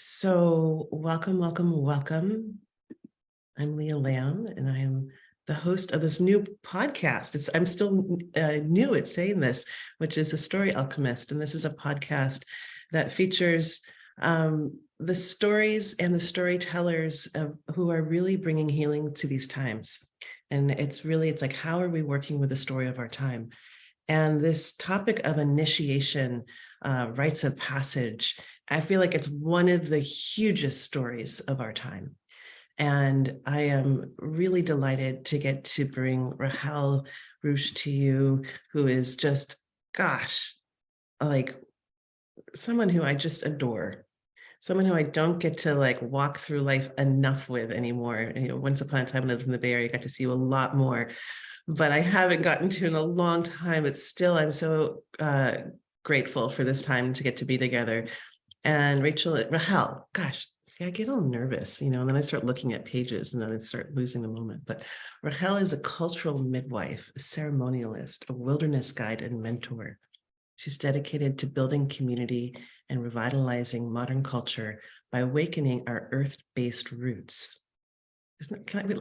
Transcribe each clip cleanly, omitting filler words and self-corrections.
So welcome, welcome, welcome. I'm Leah Lamb, and I am the host of this new podcast. I'm still new at saying this, which is a Story Alchemist, and this is a podcast that features the stories and the storytellers who are really bringing healing to these times. And it's like, how are we working with the story of our time? And this topic of initiation, rites of passage, I feel like it's one of the hugest stories of our time. And I am really delighted to get to bring Rahel Ruach to you, who is just, gosh, like someone who I just adore, someone who I don't get to like walk through life enough with anymore. And, once upon a time when I lived in the Bay Area, I got to see you a lot more, but I haven't gotten to in a long time. But still, I'm so grateful for this time to get to be together. And Rahel, gosh, see, I get all nervous, and then I start looking at pages and then I start losing the moment. But Rahel is a cultural midwife, a ceremonialist, a wilderness guide, and mentor. She's dedicated to building community and revitalizing modern culture by awakening our earth-based roots.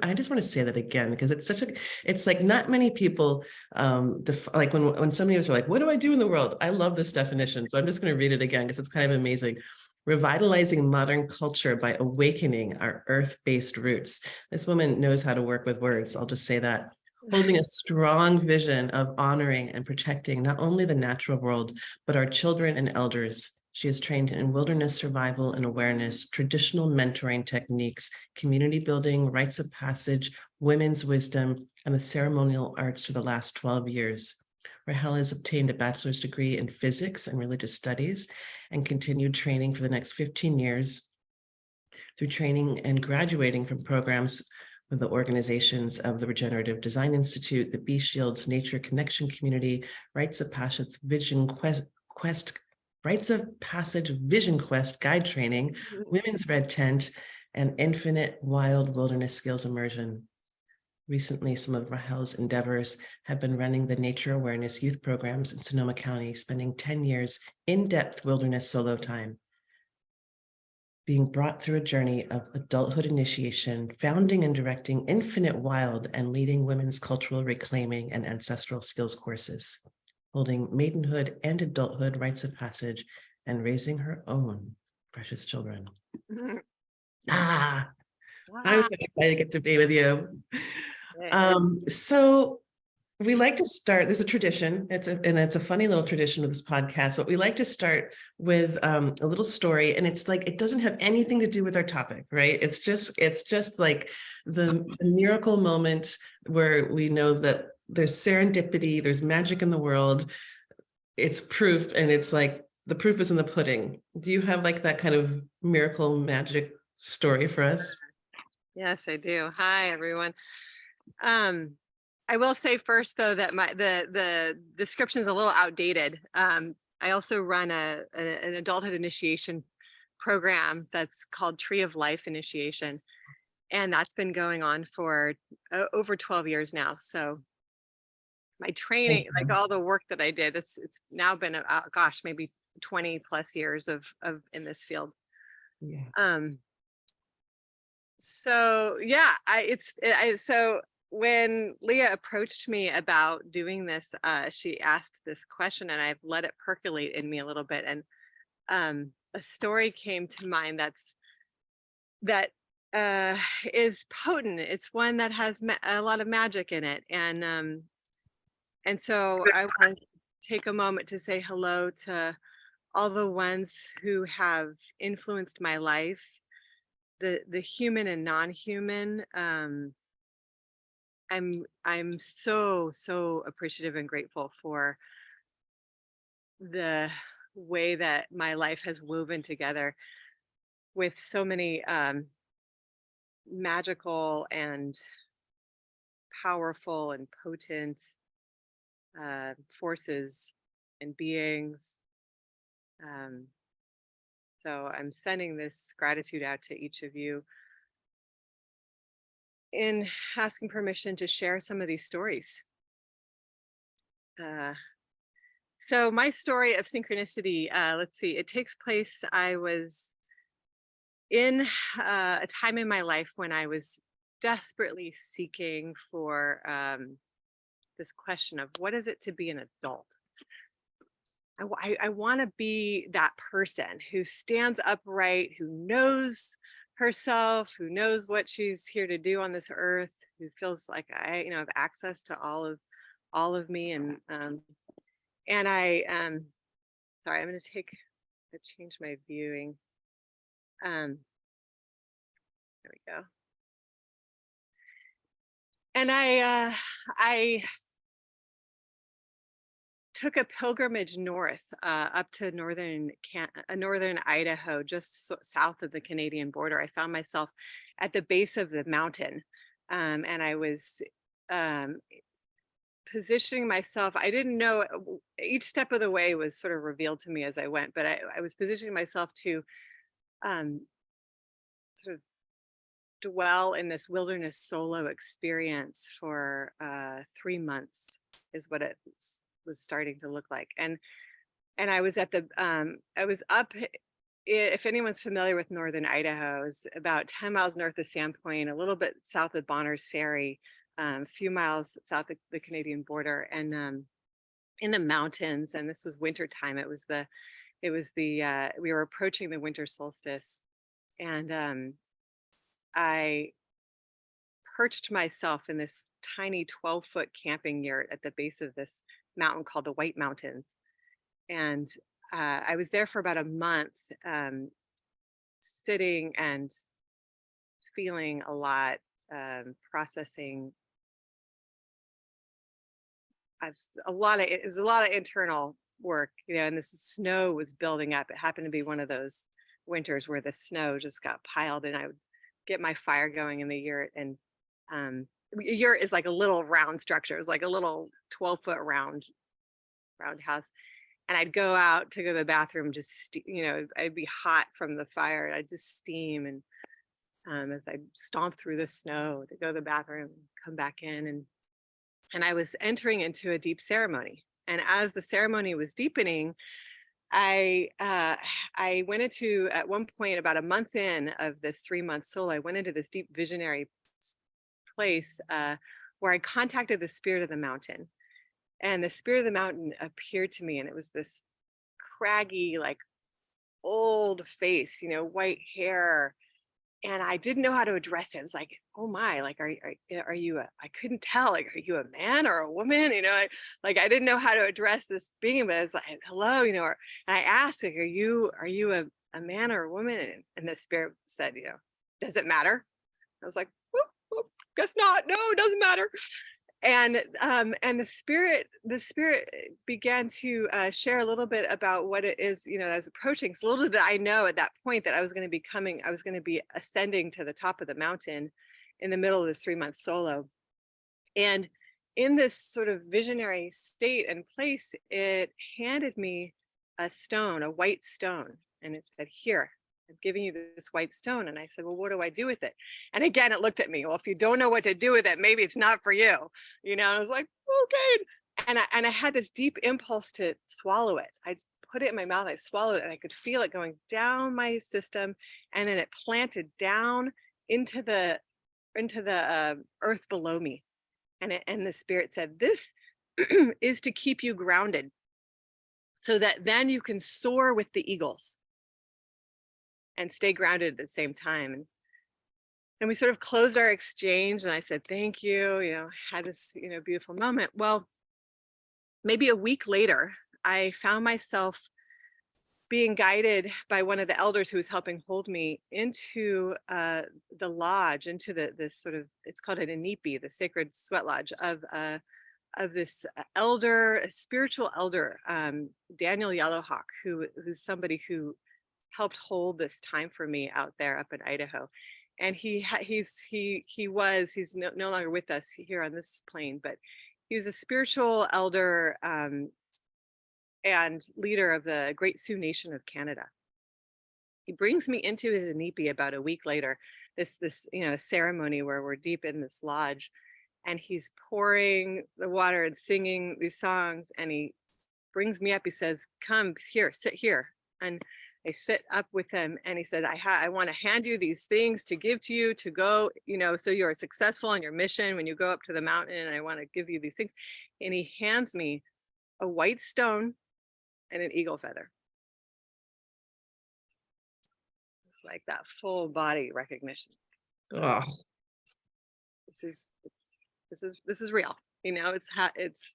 I just want to say that again, because it's like not many people, like when so many of us are like, what do I do in the world? I love this definition. So I'm just going to read it again because it's kind of amazing. Revitalizing modern culture by awakening our earth-based roots. This woman knows how to work with words. I'll just say that. Holding a strong vision of honoring and protecting not only the natural world, but our children and elders. She is trained in wilderness survival and awareness, traditional mentoring techniques, community building, rites of passage, women's wisdom, and the ceremonial arts for the last 12 years. Rahel has obtained a bachelor's degree in physics and religious studies and continued training for the next 15 years through training and graduating from programs with the organizations of the Regenerative Design Institute, the Bee Shields Nature Connection Community, Rites of Passage Vision Quest Rites of Passage Vision Quest Guide Training, Women's Red Tent, and Infinite Wild Wilderness Skills Immersion. Recently, some of Rahel's endeavors have been running the Nature Awareness Youth Programs in Sonoma County, spending 10 years in-depth wilderness solo time, being brought through a journey of adulthood initiation, founding and directing Infinite Wild, and leading women's cultural reclaiming and ancestral skills courses, holding maidenhood and adulthood rites of passage, and raising her own precious children. I'm so excited to get to be with you. So we like to start, there's a tradition, it's a funny little tradition with this podcast, but we like to start with a little story, and it's like, it doesn't have anything to do with our topic, right? It's just like the miracle moment where we know that there's serendipity, there's magic in the world. It's proof, and it's like the proof is in the pudding. Do you have like that kind of miracle magic story for us? Yes, I do. Hi, everyone. I will say first, though, that the description is a little outdated. I also run an adulthood initiation program that's called Tree of Life Initiation, and that's been going on for over 12 years now. So my training, like all the work that I did, it's now been gosh, maybe 20 plus years of in this field. Yeah. So yeah, so when Leah approached me about doing this, she asked this question, and I've let it percolate in me a little bit. And a story came to mind that is potent. It's one that has a lot of magic in it, and so I want to take a moment to say hello to all the ones who have influenced my life, the human and non-human. I'm so appreciative and grateful for the way that my life has woven together with so many magical and powerful and potent forces and beings. So I'm sending this gratitude out to each of you in asking permission to share some of these stories. So my story of synchronicity, let's see, it takes place, I was in a time in my life when I was desperately seeking for this question of what is it to be an adult. I want to be that person who stands upright, who knows herself, who knows what she's here to do on this earth, who feels like I, have access to all of me, and I sorry, I'm going to change my viewing. There we go. And I took a pilgrimage north, up to northern Idaho, just south of the Canadian border. I found myself at the base of the mountain, and I was um, positioning myself. I didn't know, each step of the way was sort of revealed to me as I went, but I was positioning myself to um, sort of dwell in this wilderness solo experience for 3 months, is what it was starting to look like. And I was at the I was up, if anyone's familiar with northern Idaho, it's about 10 miles north of Sandpoint, a little bit south of Bonner's Ferry, a few miles south of the Canadian border, and in the mountains. And this was winter time. It was the we were approaching the winter solstice, and I perched myself in this tiny 12-foot camping yurt at the base of this mountain called the White Mountains. And I was there for about a month, sitting and feeling a lot, processing. It was a lot of internal work, and this snow was building up. It happened to be one of those winters where the snow just got piled, and I would get my fire going in the yurt. And a yurt is like a little round structure. It was like a little 12-foot round house. And I'd go out to go to the bathroom, I'd be hot from the fire. And I'd just steam. And as I stomped through the snow to go to the bathroom, come back in. And I was entering into a deep ceremony. And as the ceremony was deepening, I went into, at one point, about a month in of this 3-month soul, I went into this deep visionary place where I contacted the spirit of the mountain. And the spirit of the mountain appeared to me, and it was this craggy, like old face, white hair. And I didn't know how to address it. I was like, oh my, like, are you I couldn't tell, like, are you a man or a woman? I didn't know how to address this being, but it's like, hello, and I asked, like, are you a man or a woman? And the spirit said, does it matter? I was like, whoop, guess not. No, it doesn't matter. And the spirit began to share a little bit about what it is, that I was approaching. So little did I know at that point that I was going to be ascending to the top of the mountain in the middle of this 3-month solo. And in this sort of visionary state and place, it handed me a stone, a white stone, and it said, here, I'm giving you this white stone. And I said, well, what do I do with it? And again, it looked at me, well, if you don't know what to do with it, maybe it's not for you. And I was like, okay. And I had this deep impulse to swallow it. I put it in my mouth, I swallowed it, and I could feel it going down my system. And then it planted down into the earth below me. And the spirit said, this is to keep you grounded so that then you can soar with the eagles and stay grounded at the same time. And we sort of closed our exchange, and I said, thank you, had this, beautiful moment. Well, maybe a week later, I found myself being guided by one of the elders who was helping hold me into the lodge, into this sort of, it's called an inipi, the sacred sweat lodge of this elder, a spiritual elder, Daniel Yellowhawk, who's somebody who helped hold this time for me out there up in Idaho. And he's no longer with us here on this plane, but he's a spiritual elder and leader of the Great Sioux Nation of Canada. He brings me into his inipi about a week later, this ceremony where we're deep in this lodge, and he's pouring the water and singing these songs, and he brings me up. He says, come here, sit here. And I sit up with him and he said, I want to hand you these things to give to you to go, so you're successful on your mission when you go up to the mountain, and I want to give you these things. And he hands me a white stone and an eagle feather. It's like that full body recognition. Oh, This is real. It's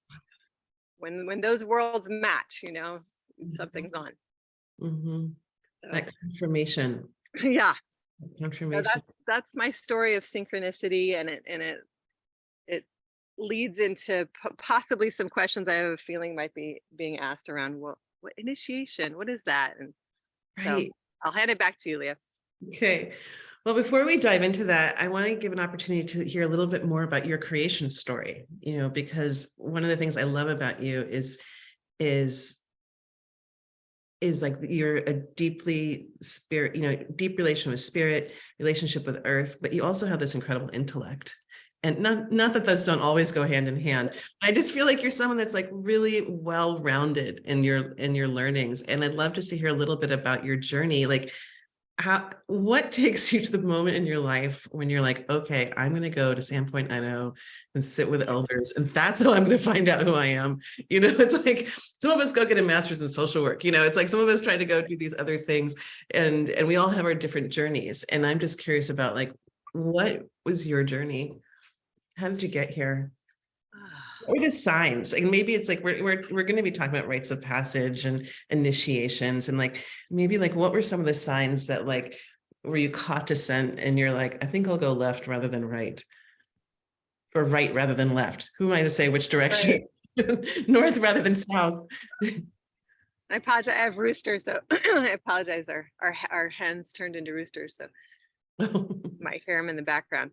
when those worlds match, something's on. mhm. So, That confirmation, yeah. So confirmation. that's my story of synchronicity, and it leads into possibly some questions I have a feeling might be being asked around what initiation, what is that? And so Right. I'll hand it back to you, Leah. Okay. Well, before we dive into that, I want to give an opportunity to hear a little bit more about your creation story, because one of the things I love about you is like you're a deeply deep relation with spirit, relationship with earth, but you also have this incredible intellect. And not that those don't always go hand in hand. I just feel like you're someone that's like really well-rounded in your learnings. And I'd love just to hear a little bit about your journey. Like what takes you to the moment in your life when you're like, okay, I'm going to go to Sandpoint, Idaho and sit with elders, and that's how I'm going to find out who I am. It's like some of us go get a master's in social work. It's like some of us try to go do these other things, and we all have our different journeys. And I'm just curious about like, what was your journey? How did you get here? Or the signs, and maybe it's like we're going to be talking about rites of passage and initiations, and like maybe like what were some of the signs that like were you caught to scent and you're like, I think I'll go left rather than right, or right rather than left. Who am I to say which direction? Right. North rather than south. I apologize. I have roosters, so I apologize. Our hens turned into roosters, so might hear them in the background.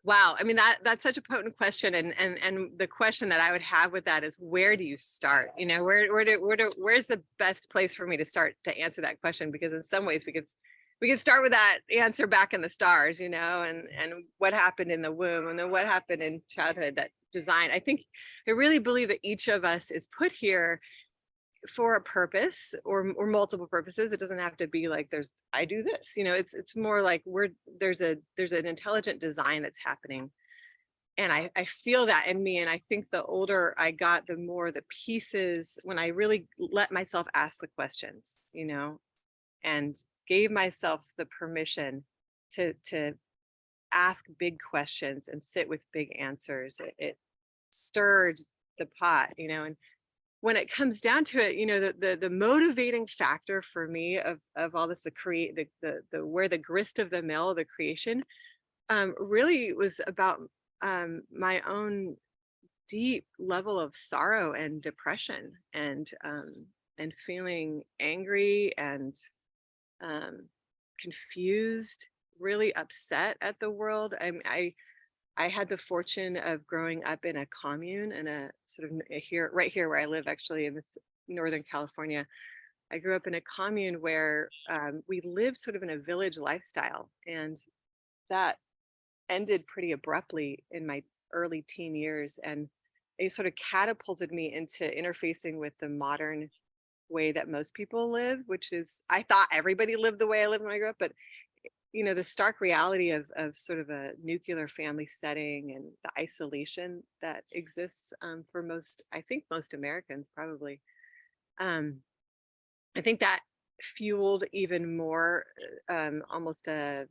Wow. I mean, that's such a potent question. And the question that I would have with that is, where do you start? Where's the best place for me to start to answer that question? Because in some ways we could start with that answer back in the stars, and what happened in the womb, and then what happened in childhood, that design. I really believe that each of us is put here for a purpose, or multiple purposes. It doesn't have to be like I do this, it's more like there's an intelligent design that's happening. And I feel that in me. And I think the older I got, the more the pieces, when I really let myself ask the questions, and gave myself the permission to ask big questions and sit with big answers, it stirred the pot, and when it comes down to it, the motivating factor for me of all this, the where the grist of the mill, the creation, really was about my own deep level of sorrow and depression, and feeling angry and confused, really upset at the world. I had the fortune of growing up in a commune, in a sort of right here where I live, actually in Northern California. I grew up in a commune where we lived sort of in a village lifestyle, and that ended pretty abruptly in my early teen years, and it sort of catapulted me into interfacing with the modern way that most people live, which is, I thought everybody lived the way I lived when I grew up, but the stark reality of sort of a nuclear family setting and the isolation that exists for most Americans, probably. I think that fueled even more almost a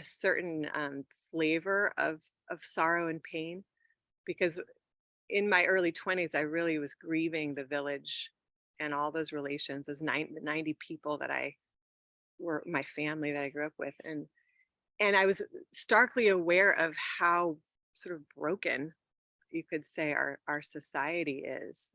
certain flavor of sorrow and pain, because in my early 20s, I really was grieving the village and all those relations, those 90 people that were my family that I grew up with. And I was starkly aware of how sort of broken, you could say, our society is.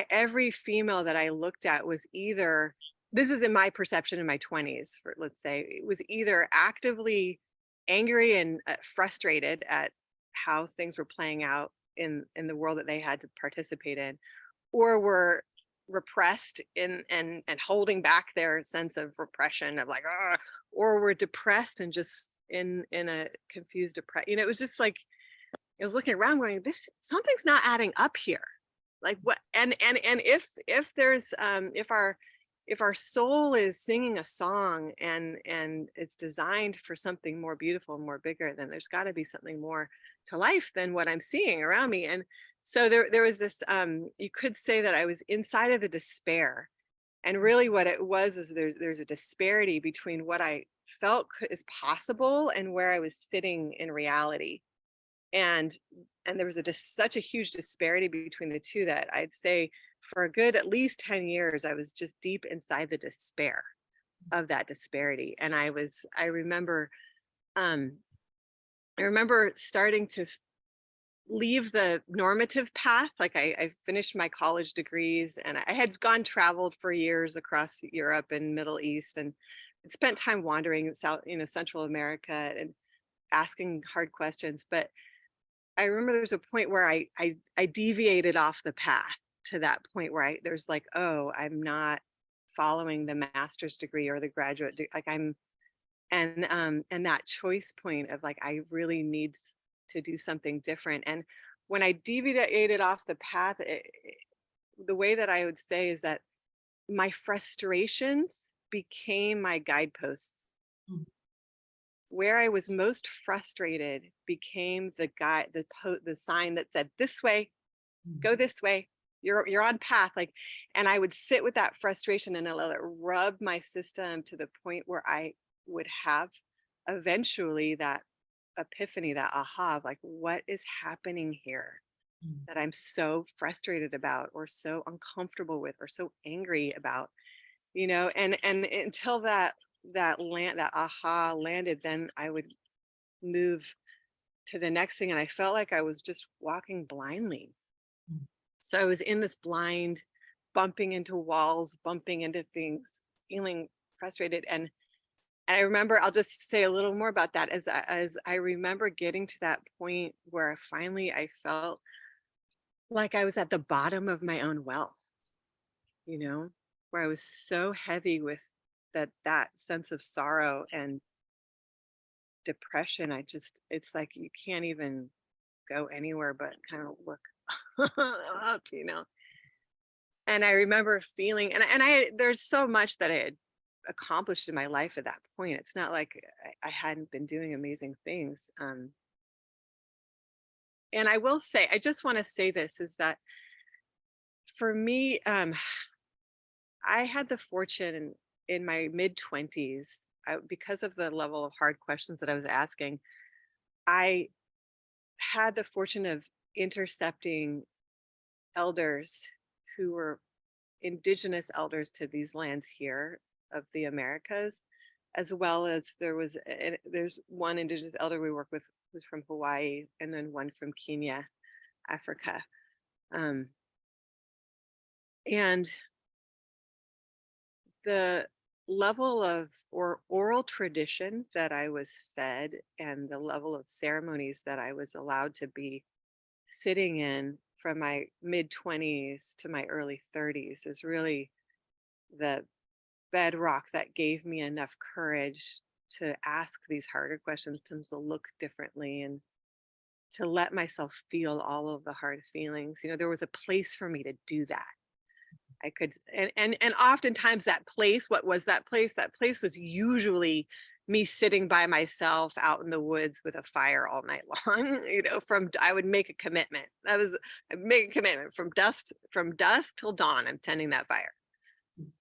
Every female that I looked at was either, this is in my perception in my 20s, let's say, it was either actively angry and frustrated at how things were playing out in the world that they had to participate in, or were repressed and holding back their sense of repression of like, or were depressed and just in a confused depression. It was just like, I was looking around going, something's not adding up here. Like what, and if there's if our soul is singing a song and it's designed for something more beautiful and more bigger, then there's got to be something more to life than what I'm seeing around me. And so there was this, you could say that I was inside of the despair. And really what it was there's a disparity between what I felt is possible and where I was sitting in reality. And there was such a huge disparity between the two that I'd say for a good at least 10 years I was just deep inside the despair of that disparity. And um I remember starting to leave the normative path. Like I finished my college degrees and I had traveled for years across Europe and Middle East, and had spent time wandering in South, Central America, and asking hard questions. But I remember there's a point where I deviated off the path to that point where there's like, oh, I'm not following the master's degree or the like and that choice point of like I really need to do something different. And when I deviated off the path, the way that I would say is that my frustrations became my guideposts. Mm, Where I was most frustrated became the guide, the sign that said, "This way, mm, go this way. You're on path." Like, and I would sit with that frustration and I let it rub my system to the point where I would have eventually that epiphany, that aha, of like, what is happening here mm, that I'm so frustrated about, or so uncomfortable with, or so angry about, and until that aha landed, then I would move to the next thing. And I felt like I was just walking blindly. mm, So I was in this blind, bumping into walls, bumping into things, feeling frustrated. And I remember, I'll just say a little more about that, as I remember getting to that point where finally I felt like I was at the bottom of my own well, you know, where I was so heavy with that sense of sorrow and depression. It's like you can't even go anywhere but kind of look up. And I remember feeling, and there's so much that I had accomplished in my life at that point. It's not like I hadn't been doing amazing things. And I will say, I just want to say this is that for me, I had the fortune in my mid 20s, because of the level of hard questions that I was asking, I had the fortune of intercepting elders who were indigenous elders to these lands here of the Americas, as well as there's one indigenous elder we work with who's from Hawaii, and then one from Kenya, Africa. Um, and the level of or oral tradition that I was fed, and the level of ceremonies that I was allowed to be sitting in from my mid 20s to my early 30s is really the bedrock that gave me enough courage to ask these harder questions, to look differently, and to let myself feel all of the hard feelings. There was a place for me to do that. I could, and oftentimes that place, what was that place? That place was usually me sitting by myself out in the woods with a fire all night long. I would make a commitment. I'd make a commitment from dusk till dawn. I'm tending that fire,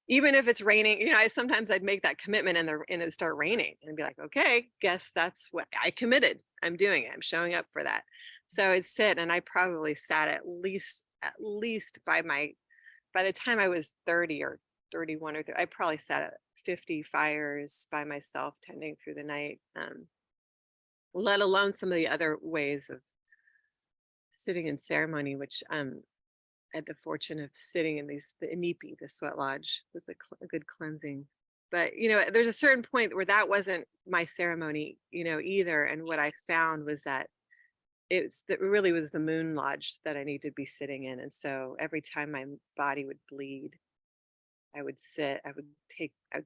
even if it's raining. I'd make that commitment, and it'd start raining, and be like, okay, guess that's what I committed. I'm doing it. I'm showing up for that. So I'd sit, and I probably sat at least by the time I was 30 or 31 or 30, I probably sat at 50 fires by myself tending through the night, let alone some of the other ways of sitting in ceremony, which I had the fortune of sitting in the inipi, the sweat lodge, was a good cleansing. But there's a certain point where that wasn't my ceremony, either. And what I found was that it really was the moon lodge that I needed to be sitting in. And so every time my body would bleed, I would sit, I would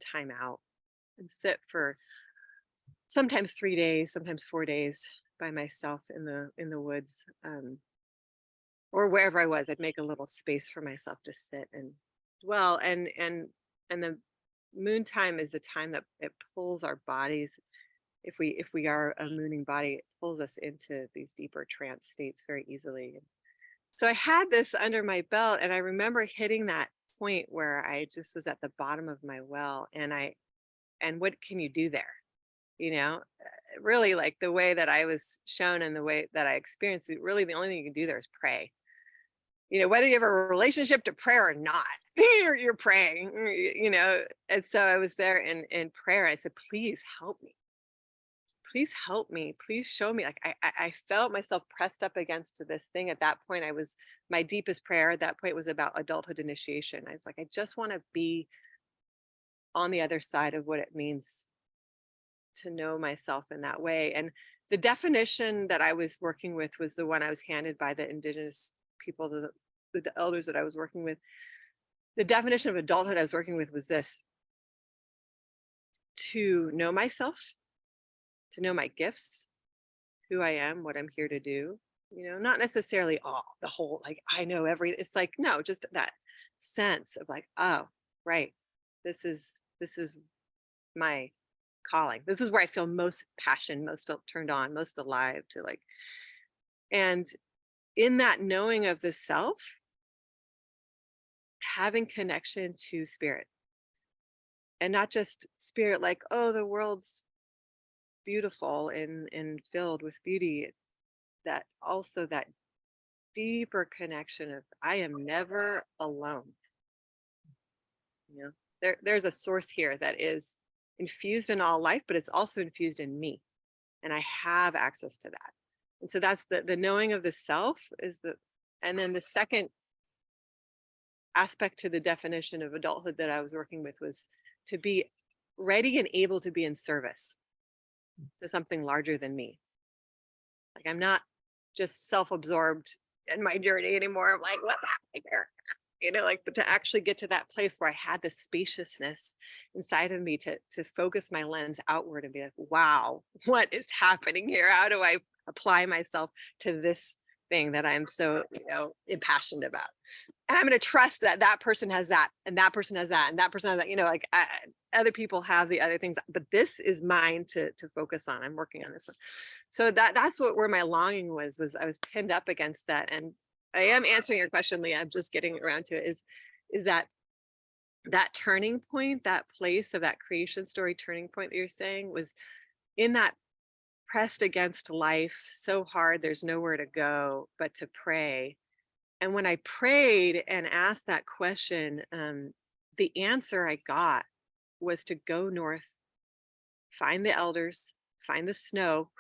time out and sit for sometimes 3 days, sometimes 4 days by myself in the woods. or wherever I was, I'd make a little space for myself to sit and dwell. And the moon time is a time that it pulls our bodies. If we are a mooning body, it pulls us into these deeper trance states very easily. So I had this under my belt, and I remember hitting that point where I just was at the bottom of my well, and what can you do there? You know, really, like the way that I was shown and the way that I experienced it, really the only thing you can do there is pray. Whether you have a relationship to prayer or not, you're praying, And so I was there in prayer. I said, please help me. Please help me. Please show me. Like I felt myself pressed up against this thing. At that point, my deepest prayer at that point was about adulthood initiation. I was like, I just want to be on the other side of what it means to know myself in that way. And the definition that I was working with was the one I was handed by the indigenous people, the elders that I was working with. The definition of adulthood I was working with was this: to know myself, to know my gifts, who I am, what I'm here to do. Not necessarily the whole, like, I know it's like, no, just that sense of like, oh, right. This is my calling. This is where I feel most passion, most turned on, most alive to, like. And in that knowing of the self, having connection to spirit, and not just spirit like, oh, the world's beautiful and filled with beauty. That also, that deeper connection of, I am never alone. There's a source here that is infused in all life, but it's also infused in me, and I have access to that. And so that's the knowing of the self and then the second aspect to the definition of adulthood that I was working with was to be ready and able to be in service to something larger than me. Like, I'm not just self-absorbed in my journey anymore. I'm like, what's happening here? Like, but to actually get to that place where I had this spaciousness inside of me to focus my lens outward and be like, wow, what is happening here? How do I apply myself to this thing that I'm so, impassioned about? And I'm going to trust that that person has that, and that person has that, and that person has that, like other people have the other things, but this is mine to focus on. I'm working on this one. So that's where my longing was I was pinned up against that. And I am answering your question, Leah. I'm just getting around to it. Is that turning point, that place of that creation story turning point that you're saying, was in that pressed against life so hard, there's nowhere to go but to pray. And when I prayed and asked that question, the answer I got was to go north, find the elders, find the snow,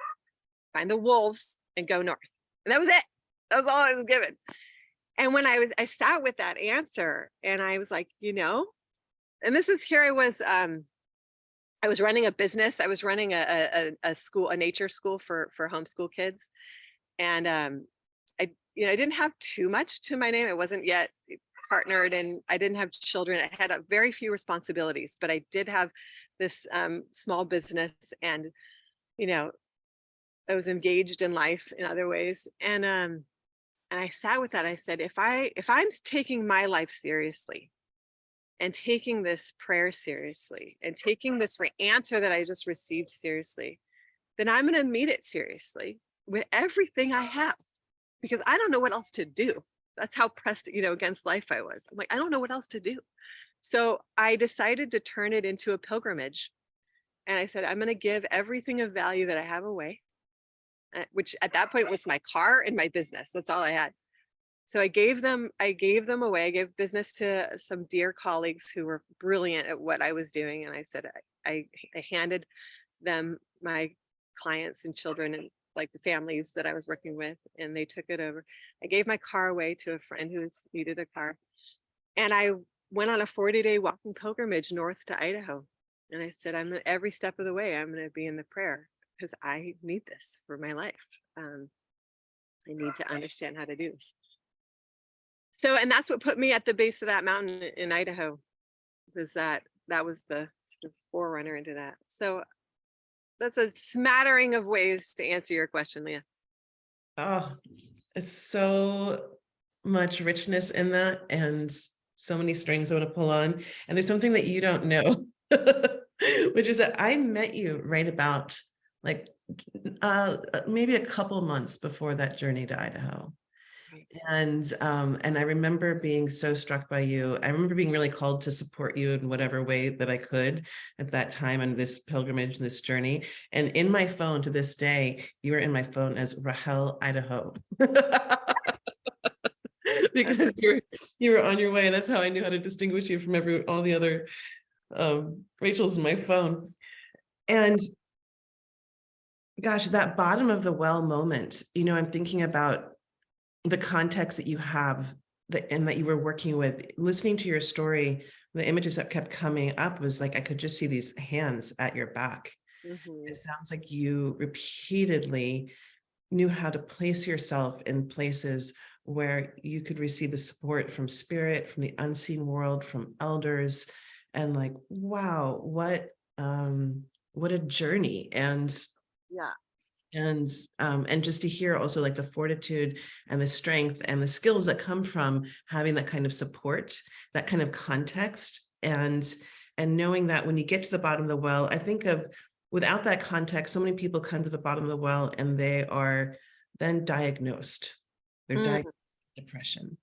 find the wolves, and go north. And that was it. That was all I was given. And when I sat with that answer, and I was like, and this is here I was running a business. I was running a school, a nature school for homeschool kids. And I didn't have too much to my name. I wasn't yet partnered, and I didn't have children. I had very few responsibilities, but I did have this small business, and I was engaged in life in other ways. And I sat with that. I said, if I'm taking my life seriously, and taking this prayer seriously, and taking this answer that I just received seriously, then I'm going to meet it seriously with everything I have, because I don't know what else to do. That's how pressed, against life I was. I'm like, I don't know what else to do. So I decided to turn it into a pilgrimage. And I said, I'm going to give everything of value that I have away, which at that point was my car and my business. That's all I had. So I gave them away. I gave business to some dear colleagues who were brilliant at what I was doing. And I said, I handed them my clients and children, and like the families that I was working with, and they took it over. I gave my car away to a friend who needed a car. And I went on a 40-day walking pilgrimage north to Idaho. And I said, every step of the way, I'm going to be in the prayer, because I need this for my life. I need to understand how to do this. So, and that's what put me at the base of that mountain in Idaho, was that was the sort of forerunner into that. So that's a smattering of ways to answer your question, Leah. Oh, it's so much richness in that, and so many strings I want to pull on. And there's something that you don't know, which is that I met you right about like maybe a couple months before that journey to Idaho. Right. And I remember being so struck by you. I remember being really called to support you in whatever way that I could at that time on this pilgrimage, this journey. And in my phone to this day, you are in my phone as Rahel, Idaho. Because you were on your way. That's how I knew how to distinguish you from all the other Rachel's in my phone. And gosh, that bottom of the well moment, I'm thinking about the context that you have and that you were working with. Listening to your story, the images that kept coming up was like I could just see these hands at your back. Mm-hmm. It sounds like you repeatedly knew how to place yourself in places where you could receive the support from spirit, from the unseen world, from elders, and like, wow, what a journey. Yeah. And just to hear also like the fortitude and the strength and the skills that come from having that kind of support, that kind of context, and knowing that when you get to the bottom of the well, I think of without that context, so many people come to the bottom of the well and they are then diagnosed. They're Mm, diagnosed with depression.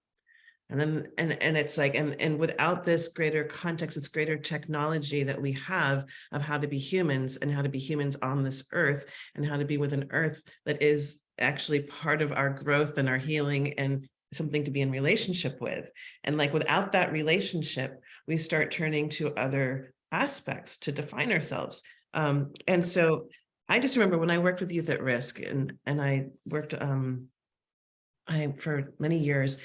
And then and it's like and without this greater context, this greater technology that we have of how to be humans and how to be humans on this earth and how to be with an earth that is actually part of our growth and our healing and something to be in relationship with. And like without that relationship, we start turning to other aspects to define ourselves. And so I just remember when I worked with Youth at Risk and I worked I for many years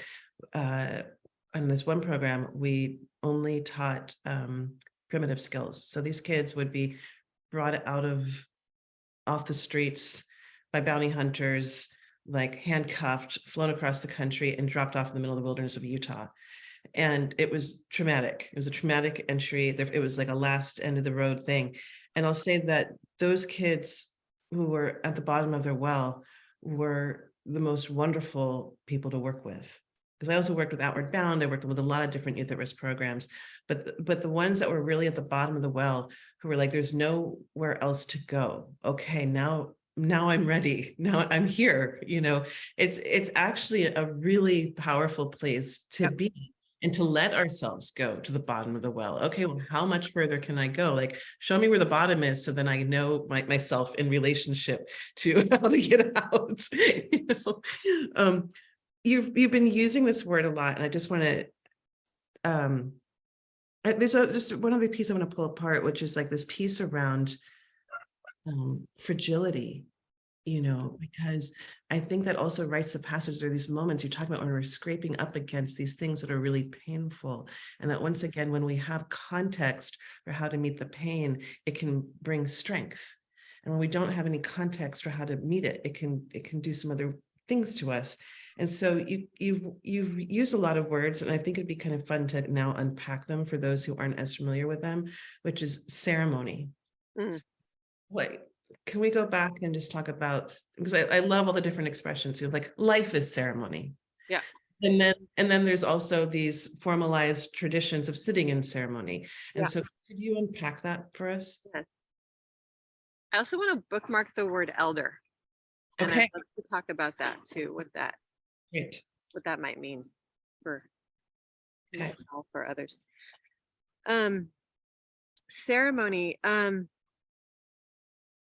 in this one program, we only taught primitive skills. So these kids would be brought off the streets by bounty hunters, like handcuffed, flown across the country, and dropped off in the middle of the wilderness of Utah. And it was traumatic. It was a traumatic entry. It was like a last end of the road thing. And I'll say that those kids who were at the bottom of their well were the most wonderful people to work with. Because I also worked with Outward Bound. I worked with a lot of different youth at risk programs, but the ones that were really at the bottom of the well, who were like, "There's nowhere else to go. Okay, now I'm ready. Now I'm here." It's actually a really powerful place to yep. be and to let ourselves go to the bottom of the well. Okay, well, how much further can I go? Like, show me where the bottom is, so then I know myself in relationship to how to get out. Um, you've been using this word a lot, and I just want to. There's just one other piece I want to pull apart, which is like this piece around fragility. Because I think that also writes the passage. There are these moments you're talking about when we're scraping up against these things that are really painful. And that once again, when we have context for how to meet the pain, it can bring strength. And when we don't have any context for how to meet it, it can do some other things to us. And so you've used a lot of words, and I think it'd be kind of fun to now unpack them for those who aren't as familiar with them, which is ceremony. Mm, What can we go back and just talk about, because I love all the different expressions, like life is ceremony. yeah. And then there's also these formalized traditions of sitting in ceremony. And Yeah. so could you unpack that for us? Yes. I also want to bookmark the word elder. And I'd Okay, love to talk about that too, great. what that might mean for Okay. myself or others. Um, ceremony.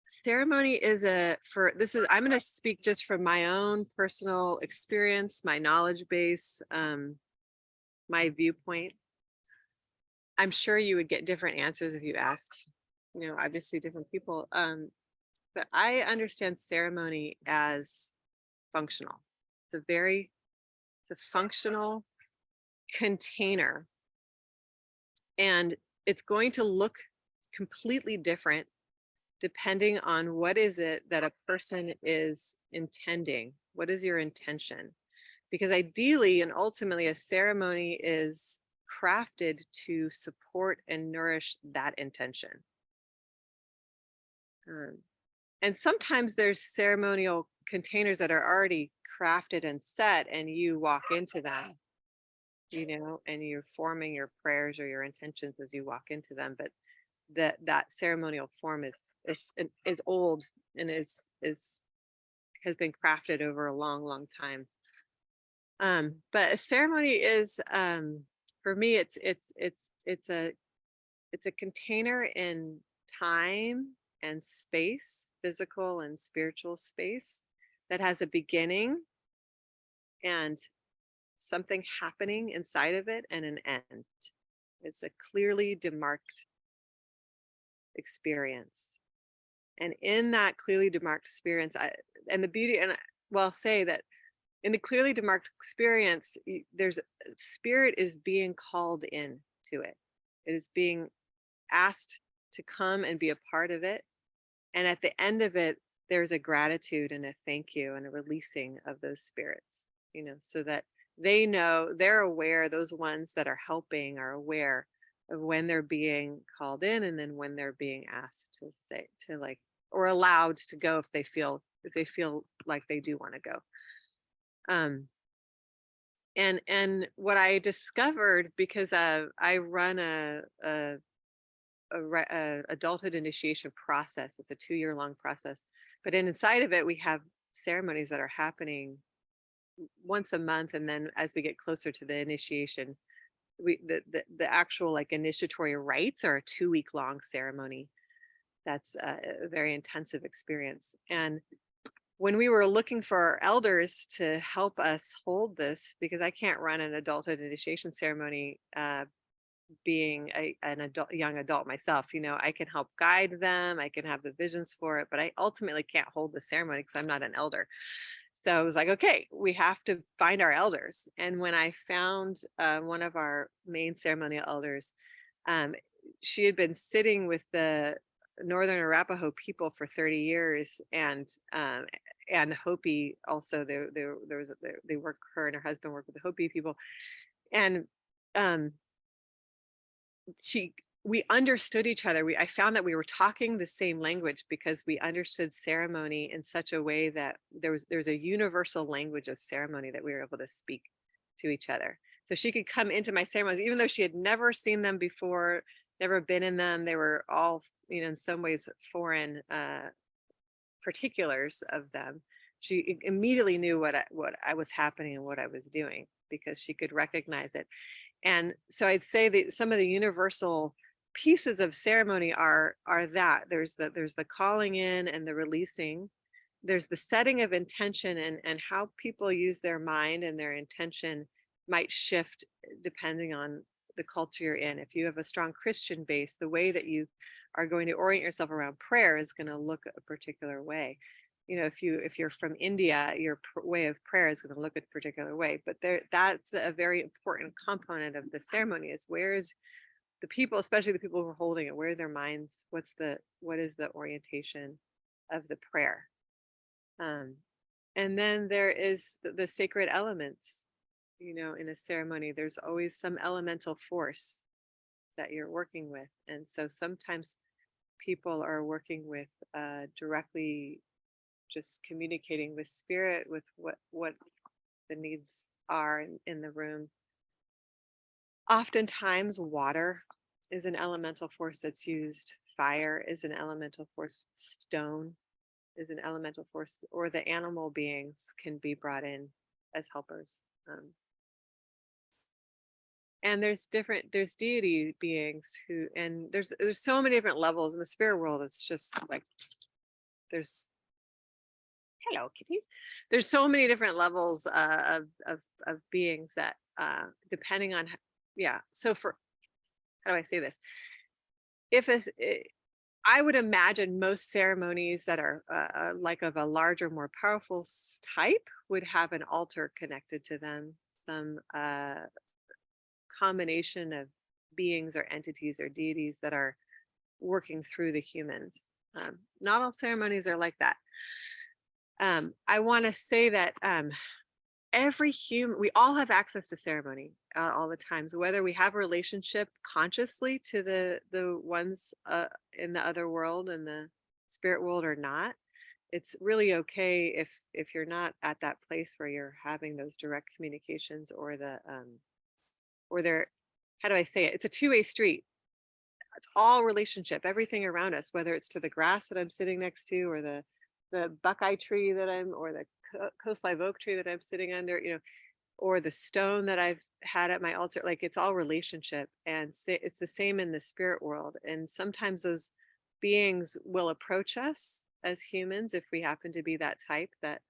Ceremony is I'm going to speak just from my own personal experience, my knowledge base, my viewpoint. I'm sure you would get different answers if you asked, obviously different people. But I understand ceremony as functional. It's a functional container, and it's going to look completely different depending on what is it that a person is intending. What is your intention? Because ideally and ultimately, a ceremony is crafted to support and nourish that intention. And sometimes there's ceremonial containers that are already crafted and set, and you walk into them, and you're forming your prayers or your intentions as you walk into them. But that ceremonial form is old, and is has been crafted over a long, long time. But a ceremony is, for me, it's a container in time and space, physical and spiritual space, that has a beginning and something happening inside of it and an end. It's a clearly demarked experience. And in that clearly demarked experience, and the beauty, and I'll say that in the clearly demarked experience, there's spirit is being called in to it. It is being asked to come and be a part of it. And at the end of it, there's a gratitude and a thank you and a releasing of those spirits, so that they know, they're aware, those ones that are helping are aware of when they're being called in, and then when they're being asked to say, to like, or allowed to go if they feel like they do want to go. And what I discovered, because I run a adulthood initiation process. It's a 2-year long process, but inside of it, we have ceremonies that are happening once a month. And then as we get closer to the initiation, the actual like initiatory rites are a 2-week long ceremony. That's a very intensive experience. And when we were looking for our elders to help us hold this, because I can't run an adulthood initiation ceremony, being an adult, young adult myself, I can help guide them, I can have the visions for it, but I ultimately can't hold the ceremony because I'm not an elder. So I was like, okay, we have to find our elders. And when I found one of our main ceremonial elders, um, she had been sitting with the Northern Arapaho people for 30 years, and the Hopi also. They work. Her and her husband work with the Hopi people, and um, we understood each other. I found that we were talking the same language because we understood ceremony in such a way that there's a universal language of ceremony that we were able to speak to each other. So she could come into my ceremonies, even though she had never seen them before, never been in them. They were all, in some ways foreign particulars of them. She immediately knew what I was happening and what I was doing, because she could recognize it. And so I'd say that some of the universal pieces of ceremony are that there's the calling in and the releasing. There's the setting of intention, and how people use their mind and their intention might shift depending on the culture you're in. If you have a strong Christian base, the way that you are going to orient yourself around prayer is going to look a particular way. If you're from India, your way of prayer is going to look a particular way. But that's a very important component of the ceremony, is where's the people, especially the people who are holding it, where are their minds? What is the orientation of the prayer? And then there is the sacred elements. In a ceremony, there's always some elemental force that you're working with. And so sometimes people are working with directly just communicating with spirit, with what the needs are in the room. Oftentimes water is an elemental force that's used. Fire is an elemental force. Stone is an elemental force, or the animal beings can be brought in as helpers. And there's deity beings and there's so many different levels in the spirit world. It's just like, there's, hello kitties, there's so many different levels of beings that depending on so for, how do I say this, I would imagine most ceremonies that are like of a larger, more powerful type would have an altar connected to them, some combination of beings or entities or deities that are working through the humans. Not all ceremonies are like that. I want to say that every human, we all have access to ceremony all the times, whether we have a relationship consciously to the ones in the other world and the spirit world or not. it's really okay if you're not at that place where you're having those direct communications, or they're, how do I say it? It's a two-way street. It's all relationship, everything around us, whether it's to the grass that I'm sitting next to, or the buckeye tree that I'm, or the coast live oak tree that I'm sitting under, or the stone that I've had at my altar. Like, it's all relationship, and it's the same in the spirit world. And sometimes those beings will approach us as humans if we happen to be that type that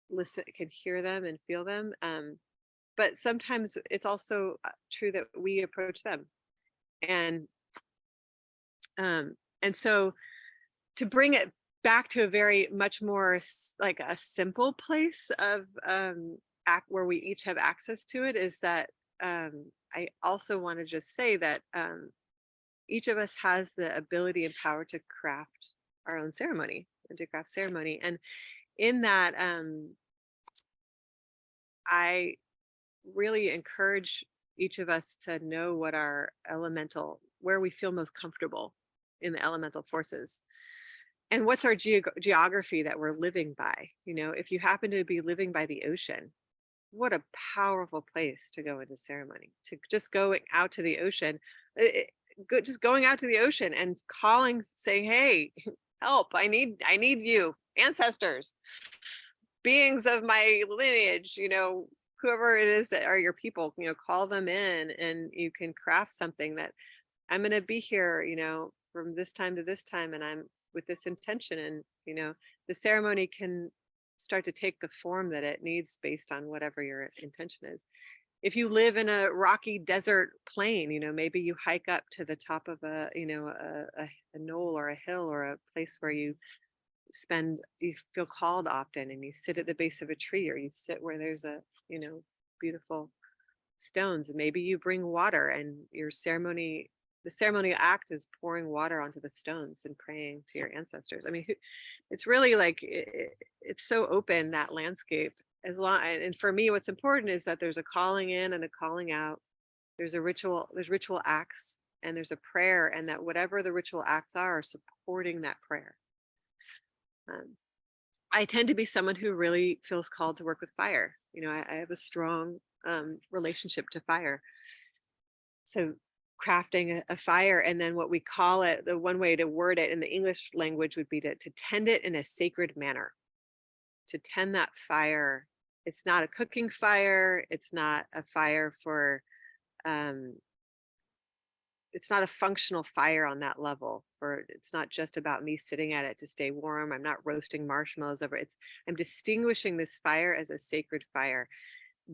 listen, can hear them and feel them. But sometimes it's also true that we approach them, and um, and so to bring it back to a very much more like a simple place of act where we each have access to it, is that I also want to just say that each of us has the ability and power to craft our own ceremony, and to craft ceremony. And in that, I really encourage each of us to know what our elemental, where we feel most comfortable in the elemental forces, and what's our geography that we're living by. If you happen to be living by the ocean, what a powerful place to go into ceremony, to just go out to the ocean. Just going out to the ocean and calling, saying, hey, help, I need you, ancestors, beings of my lineage, whoever it is that are your people, call them in, and you can craft something that, I'm going to be here, from this time to this time, and I'm with this intention. And, the ceremony can start to take the form that it needs based on whatever your intention is. If you live in a rocky desert plain, maybe you hike up to the top of a knoll or a hill, or a place where you feel called often, and you sit at the base of a tree, or you sit where there's beautiful stones, and maybe you bring water, and the ceremonial act is pouring water onto the stones and praying to your ancestors. I mean, it's really like it's so open, that landscape. And for me, what's important is that there's a calling in and a calling out. There's ritual acts, and there's a prayer, and that whatever the ritual acts are supporting that prayer. I tend to be someone who really feels called to work with fire. I have a strong relationship to fire. So crafting a fire, and then what we call it, the one way to word it in the English language would be to tend it in a sacred manner, to tend that fire. It's not a cooking fire. It's not a fire for, it's not a functional fire on that level. It's not just about me sitting at it to stay warm. I'm not roasting marshmallows over it. I'm distinguishing this fire as a sacred fire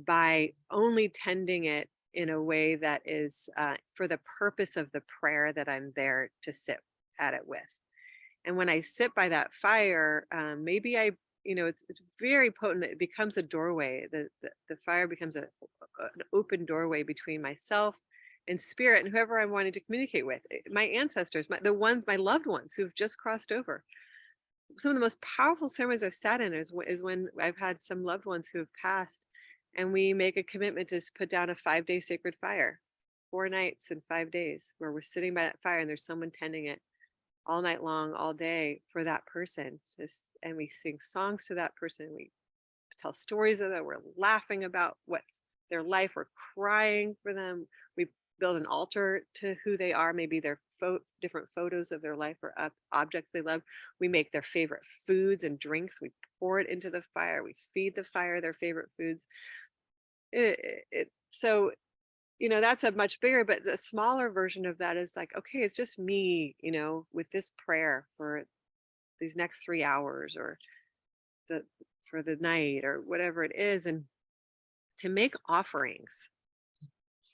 by only tending it in a way that is for the purpose of the prayer that I'm there to sit at it with. And when I sit by that fire, maybe it's very potent. It becomes a doorway. The fire becomes an open doorway between myself and spirit, and whoever I'm wanting to communicate with, my ancestors, my loved ones who've just crossed over. Some of the most powerful ceremonies I've sat in is when I've had some loved ones who have passed, and we make a commitment to put down a 5-day sacred fire, 4 nights and 5 days, where we're sitting by that fire and there's someone tending it all night long, all day, for that person. And we sing songs to that person. We tell stories of that. We're laughing about what's their life. We're crying for them. We build an altar to who they are. Maybe their different photos of their life, or objects they love. We make their favorite foods and drinks. We pour it into the fire. We feed the fire their favorite foods. So that's a much bigger, but the smaller version of that is like, okay, it's just me, with this prayer for these next 3 hours, or for the night, or whatever it is, and to make offerings.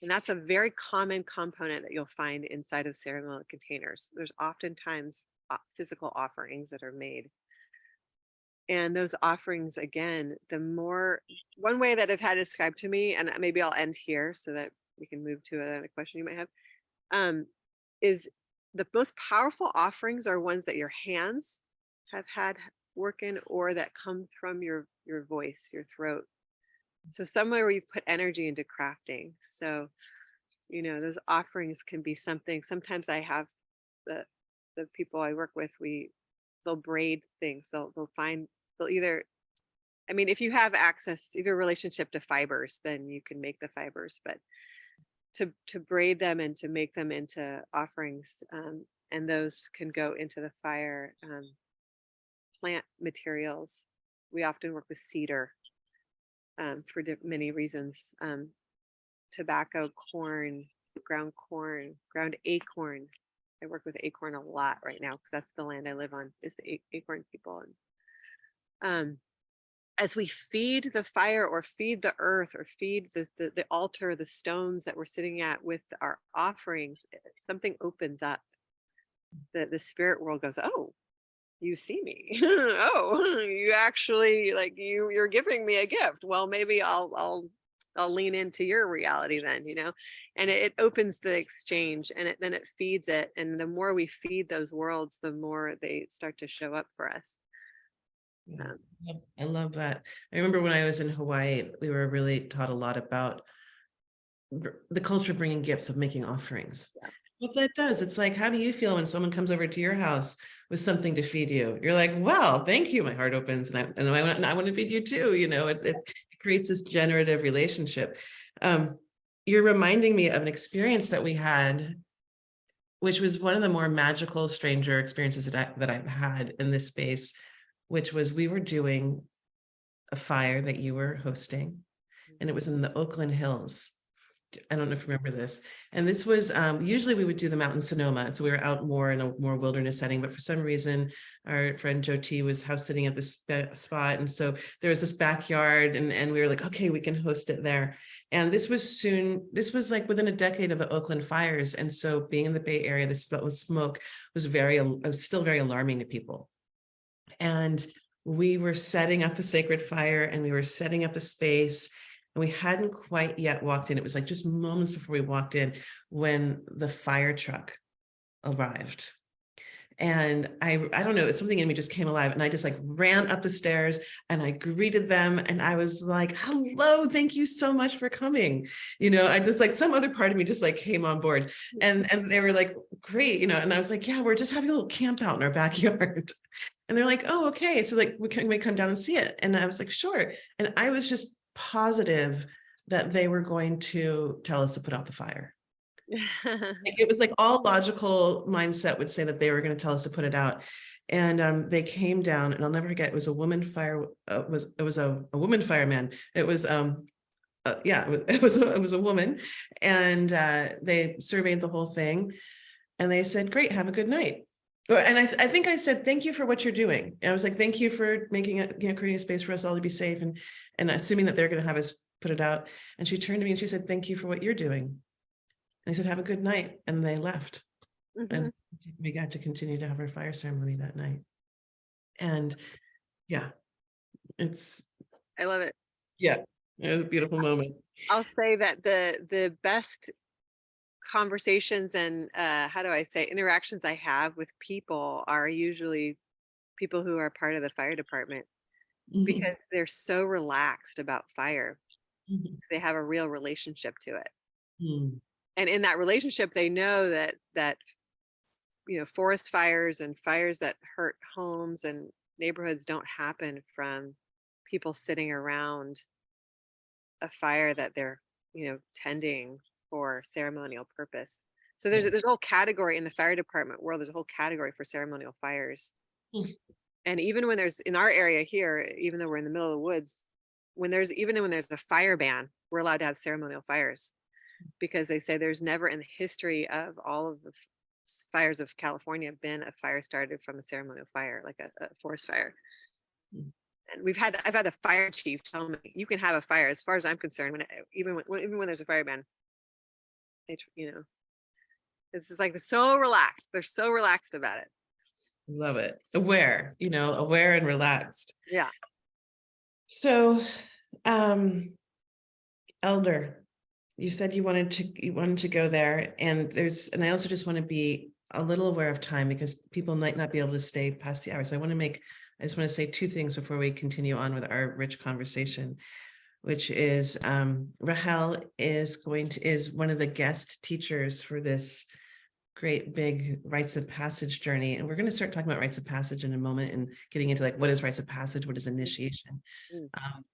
And that's a very common component that you'll find inside of ceremonial containers. There's oftentimes physical offerings that are made. And those offerings, again, one way that I've had it described to me, and maybe I'll end here so that we can move to another question you might have, is the most powerful offerings are ones that your hands have had work in, or that come from your voice, your throat. So somewhere where you put energy into crafting. So, those offerings can be something. Sometimes I have the people I work with, we they'll braid things. They'll either, I mean, if you have access, if you have a relationship to fibers, then you can make the fibers, but to braid them and to make them into offerings, and those can go into the fire. Plant materials. We often work with cedar, for many reasons. Tobacco, corn, ground acorn. I work with acorn a lot right now because that's the land I live on, is the acorn people. And as we feed the fire or feed the earth or feed the altar, the stones that we're sitting at with our offerings, something opens up. The spirit world goes, oh, you see me. Oh, you actually, like, you're giving me a gift. Well, maybe I'll lean into your reality then, and it opens the exchange, and then it feeds it. And the more we feed those worlds, the more they start to show up for us. Yeah, I love that. I remember when I was in Hawaii, we were really taught a lot about the culture of bringing gifts, of making offerings. Yeah. What that does, it's like, how do you feel when someone comes over to your house with something to feed you? You're like, well, thank you. My heart opens, and I want to feed you too. It creates this generative relationship. You're reminding me of an experience that we had, which was one of the more magical, stranger experiences that I've had in this space, which was we were doing a fire that you were hosting, and it was in the Oakland Hills. I don't know if you remember this. And this was, usually we would do them out in Sonoma. So we were out more in a more wilderness setting, but for some reason, our friend Joe T was house sitting at this spot. And so there was this backyard, and we were like, okay, we can host it there. And this was like within a decade of the Oakland fires. And so being in the Bay Area, the smoke was still very alarming to people. And we were setting up the sacred fire, and we were setting up the space, and we hadn't quite yet walked in. It was like just moments before we walked in when the fire truck arrived. And I don't know, something in me just came alive, and I just like ran up the stairs and I greeted them, and I was like, hello, thank you so much for coming. I just like, some other part of me just like came on board, and they were like, great, and I was like, yeah, we're just having a little camp out in our backyard. And they're like, oh, okay. So like, can we come down and see it? And I was like, sure. And I was just positive that they were going to tell us to put out the fire. It was like all logical mindset would say that they were going to tell us to put it out. And they came down, and I'll never forget, it was a woman fire, it was a woman fireman. It was, yeah, it was a woman, and they surveyed the whole thing, and they said, great, have a good night. And I think I said, thank you for what you're doing. And I was like, thank you for making it, creating a space for us all to be safe, and assuming that they're going to have us put it out. And she turned to me and she said, thank you for what you're doing. And I said, have a good night. And they left. Mm-hmm. And we got to continue to have our fire ceremony that night. And yeah, I love it. Yeah, it was a beautiful moment. I'll say that the best conversations and how do I say, interactions I have with people are usually people who are part of the fire department, because they're so relaxed about fire. They have a real relationship to it. And in that relationship, they know that forest fires and fires that hurt homes and neighborhoods don't happen from people sitting around a fire that they're tending for ceremonial purpose. So there's a whole category in the fire department world. There's a whole category for ceremonial fires. And even when there's, in our area here, even though we're in the middle of the woods, when there's a fire ban, we're allowed to have ceremonial fires, because they say there's never in the history of all of the fires of California been a fire started from a ceremonial fire, like a forest fire. And I've had a fire chief tell me, you can have a fire, as far as I'm concerned, even when there's a fire ban. It's just like, so relaxed. They're so relaxed about it. Love it. Aware and relaxed. Yeah. So, Elder, you said you wanted to go there, and I also just want to be a little aware of time, because people might not be able to stay past the hour. So I just want to say two things before we continue on with our rich conversation, which is Rahel is one of the guest teachers for this great big rites of passage journey. And we're going to start talking about rites of passage in a moment and getting into like, what is rites of passage? What is initiation?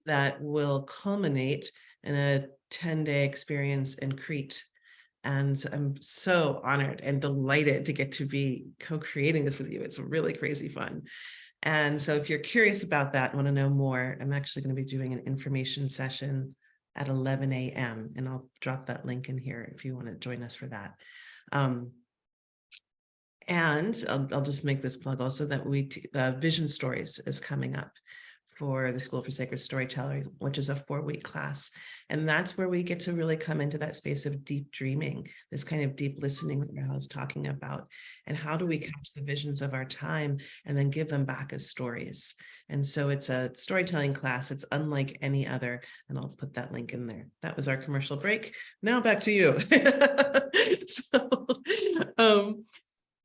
That will culminate in a 10-day experience in Crete. And I'm so honored and delighted to get to be co-creating this with you. It's really crazy fun. And so if you're curious about that and want to know more, I'm actually going to be doing an information session at 11 a.m. And I'll drop that link in here if you want to join us for that. And I'll just make this plug also that Vision Stories is coming up for the School for Sacred Storytelling, which is a 4-week class. And that's where we get to really come into that space of deep dreaming, this kind of deep listening that Rahel is talking about. And how do we catch the visions of our time and then give them back as stories? And so it's a storytelling class. It's unlike any other. And I'll put that link in there. That was our commercial break. Now back to you.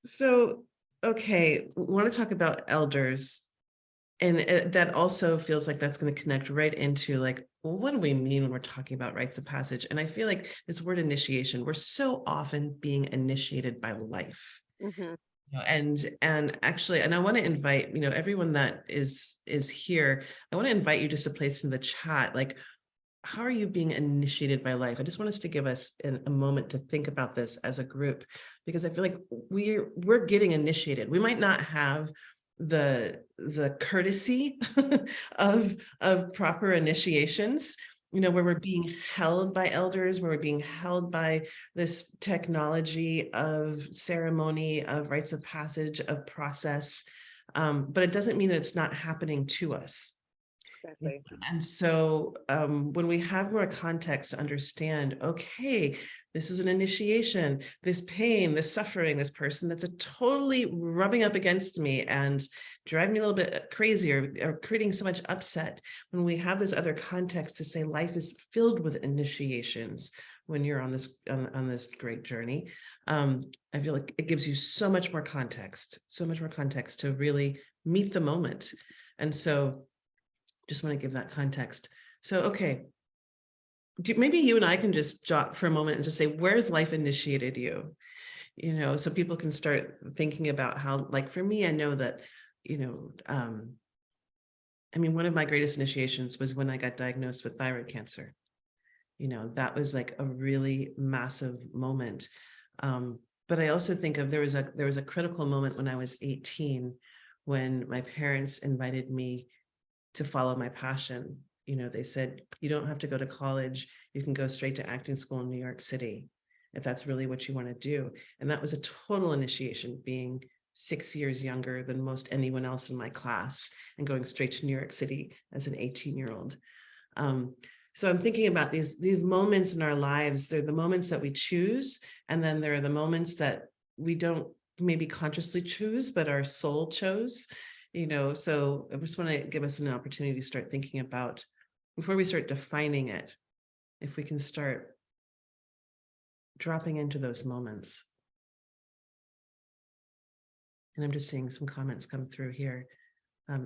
So, okay, want to talk about elders. And that also feels like that's going to connect right into like, well, what do we mean when we're talking about rites of passage? And I feel like this word initiation, we're so often being initiated by life. And actually, and I want to invite, everyone that is here, I want to invite you just to place in the chat, like, how are you being initiated by life? I just want us to give us a moment to think about this as a group, because I feel like we're getting initiated. We might not have the courtesy of proper initiations, where we're being held by elders, where we're being held by this technology of ceremony, of rites of passage, of process. But it doesn't mean that it's not happening to us. Exactly. And so when we have more context to understand, okay, this is an initiation, this pain, this suffering, this person that's totally rubbing up against me and driving me a little bit crazy or creating so much upset, when we have this other context to say life is filled with initiations when you're on this great journey, I feel like it gives you so much more context to really meet the moment. And so just want to give that context. So, okay, maybe you and I can just jot for a moment and just say, where's life initiated you? So people can start thinking about how, like for me, I know that, one of my greatest initiations was when I got diagnosed with thyroid cancer. That was like a really massive moment. But I also think of there was a critical moment when I was 18, when my parents invited me to follow my passion. They said, you don't have to go to college. You can go straight to acting school in New York City, if that's really what you want to do. And that was a total initiation, being 6 years younger than most anyone else in my class and going straight to New York City as an 18-year-old. So I'm thinking about these moments in our lives. They're the moments that we choose. And then there are the moments that we don't maybe consciously choose, but our soul chose. So I just want to give us an opportunity to start thinking about, before we start defining it, if we can start dropping into those moments. And I'm just seeing some comments come through here.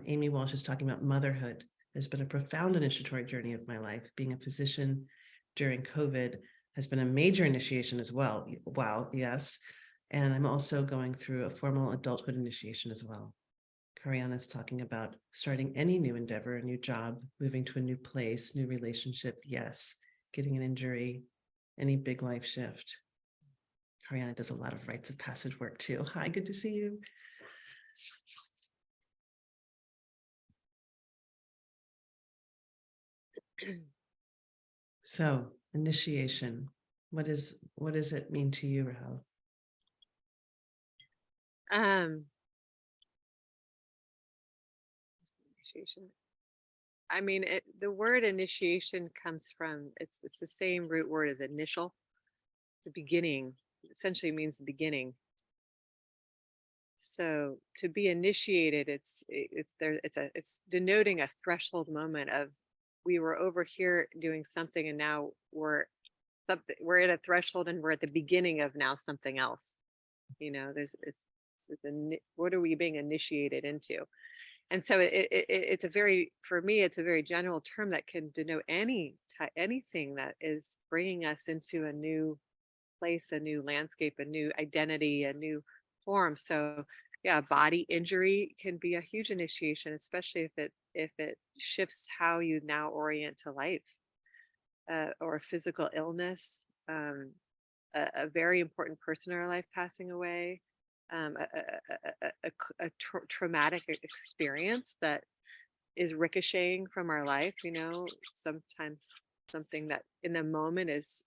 Amy Walsh is talking about motherhood has been a profound initiatory journey of my life. Being a physician during COVID has been a major initiation as well. Wow, yes. And I'm also going through a formal adulthood initiation as well. Kariana's talking about starting any new endeavor, a new job, moving to a new place, new relationship. Yes. Getting an injury, any big life shift. Kariana does a lot of rites of passage work too. Hi, good to see you. So, initiation. What does it mean to you, Rahel? Initiation. The word initiation comes from, it's the same root word as initial. It's a beginning. It essentially means the beginning. So to be initiated, it's denoting a threshold moment of, we were over here doing something and now we're at a threshold and we're at the beginning of now something else. What are we being initiated into? And so it's for me, it's a very general term that can denote anything that is bringing us into a new place, a new landscape, a new identity, a new form. So yeah, body injury can be a huge initiation, especially if it shifts how you now orient to life, or a physical illness, a very important person in our life passing away, a traumatic experience that is ricocheting from our life. Sometimes something that in the moment is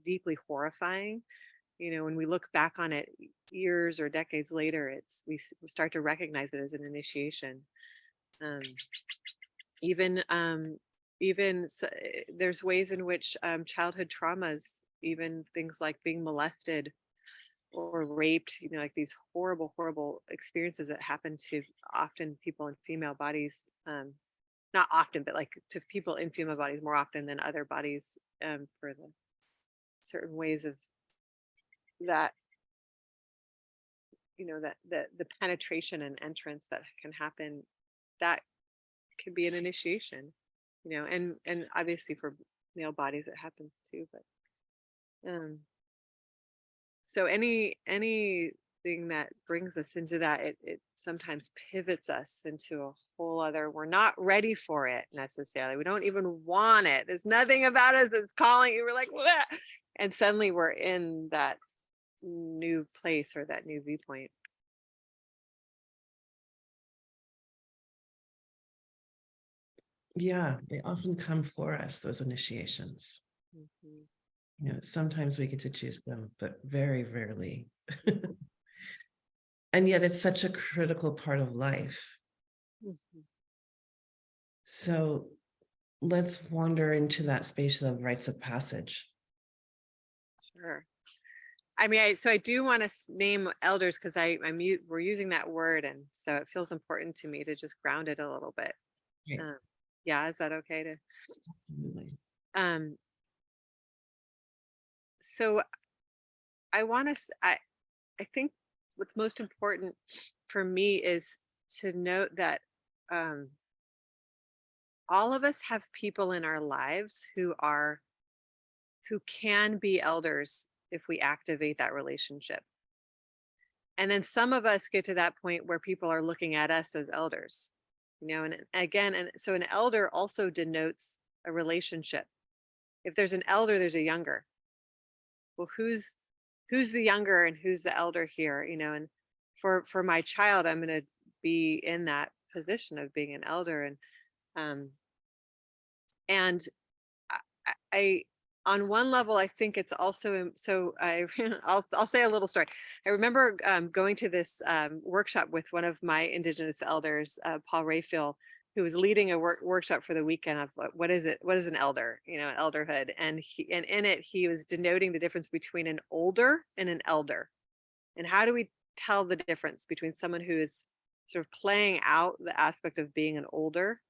deeply horrifying. When we look back on it years or decades later, we start to recognize it as an initiation. um, There's ways in which childhood traumas, even things like being molested or raped, like these horrible experiences that happen to often people in female bodies, not often, but like to people in female bodies more often than other bodies, for the certain ways of that, that the penetration and entrance that can happen, that can be an initiation, and obviously for male bodies it happens too. But so anything that brings us into that, it sometimes pivots us into a whole other, we're not ready for it necessarily, we don't even want it, there's nothing about us that's calling you, we're like, "Bleh," and suddenly we're in that new place or that new viewpoint. Yeah, they often come for us, those initiations. Mhm. Sometimes we get to choose them, but very rarely. And yet it's such a critical part of life. Mhm. So let's wander into that space of rites of passage. Sure. I mean, so I do want to name elders because we're using that word, and so it feels important to me to just ground it a little bit. Right. Um, yeah, is that okay to? Absolutely. Um, so I want to. I think what's most important for me is to note that um, all of us have people in our lives who can be elders if we activate that relationship. And then some of us get to that point where people are looking at us as elders, and again, and so an elder also denotes a relationship. If there's an elder, there's a younger. Well, who's the younger and who's the elder here? And for my child, I'm going to be in that position of being an elder. Um and I on one level, I think it's also so I I'll say a little story. I remember going to this workshop with one of my Indigenous elders, Paul Rayfield, who was leading a workshop for the weekend of what is it? What is an elder? An elderhood, and in it he was denoting the difference between an older and an elder, and how do we tell the difference between someone who is sort of playing out the aspect of being an older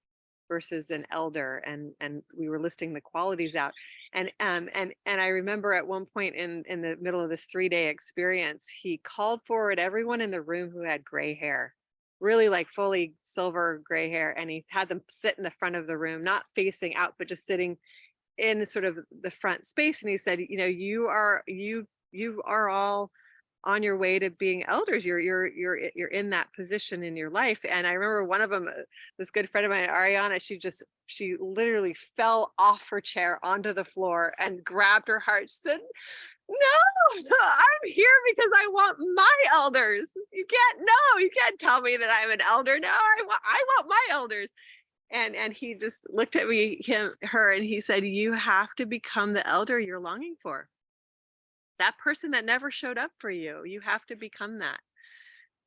versus an elder, and we were listing the qualities out, and I remember at one point in the middle of this 3-day experience, he called forward everyone in the room who had gray hair, really like fully silver gray hair, and he had them sit in the front of the room, not facing out but just sitting in sort of the front space, and he said, you are all on your way to being elders. You're in that position in your life. And I remember one of them, this good friend of mine, Ariana, she literally fell off her chair onto the floor and grabbed her heart. She said, no, I'm here because I want my elders. You can't tell me that I'm an elder. No, I want my elders. And he just looked at her, and he said, you have to become the elder you're longing for. That person that never showed up for you, you have to become that,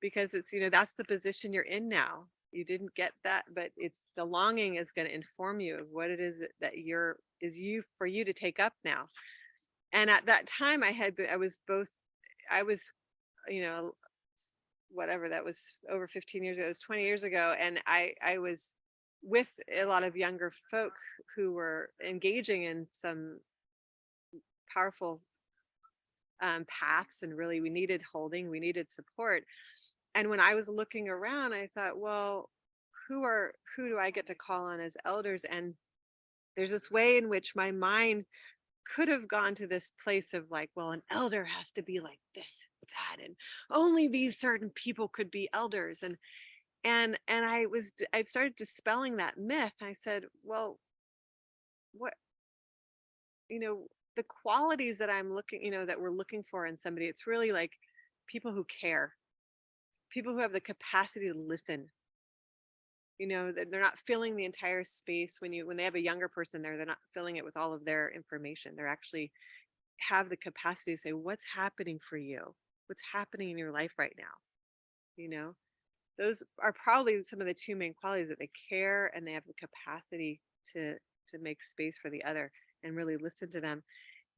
because it's, that's the position you're in now. You didn't get that, but it's the longing is going to inform you of what it is that for you to take up now. And at that time I was both, I was, you know, whatever, that was over 15 years ago, it was 20 years ago. And I was with a lot of younger folk who were engaging in some powerful paths, and really we needed holding, we needed support. And when I was looking around, I thought, well, who do I get to call on as elders? And there's this way in which my mind could have gone to this place of like, well, an elder has to be like this and that, and only these certain people could be elders. And I started dispelling that myth. I said, well, what, you know, the qualities that I'm looking, that we're looking for in somebody, it's really like people who care, people who have the capacity to listen. They're not filling the entire space when they have a younger person there, they're not filling it with all of their information. They're actually have the capacity to say, what's happening for you? What's happening in your life right now? You know, those are probably some of the two main qualities, that they care and they have the capacity to make space for the other and really listen to them.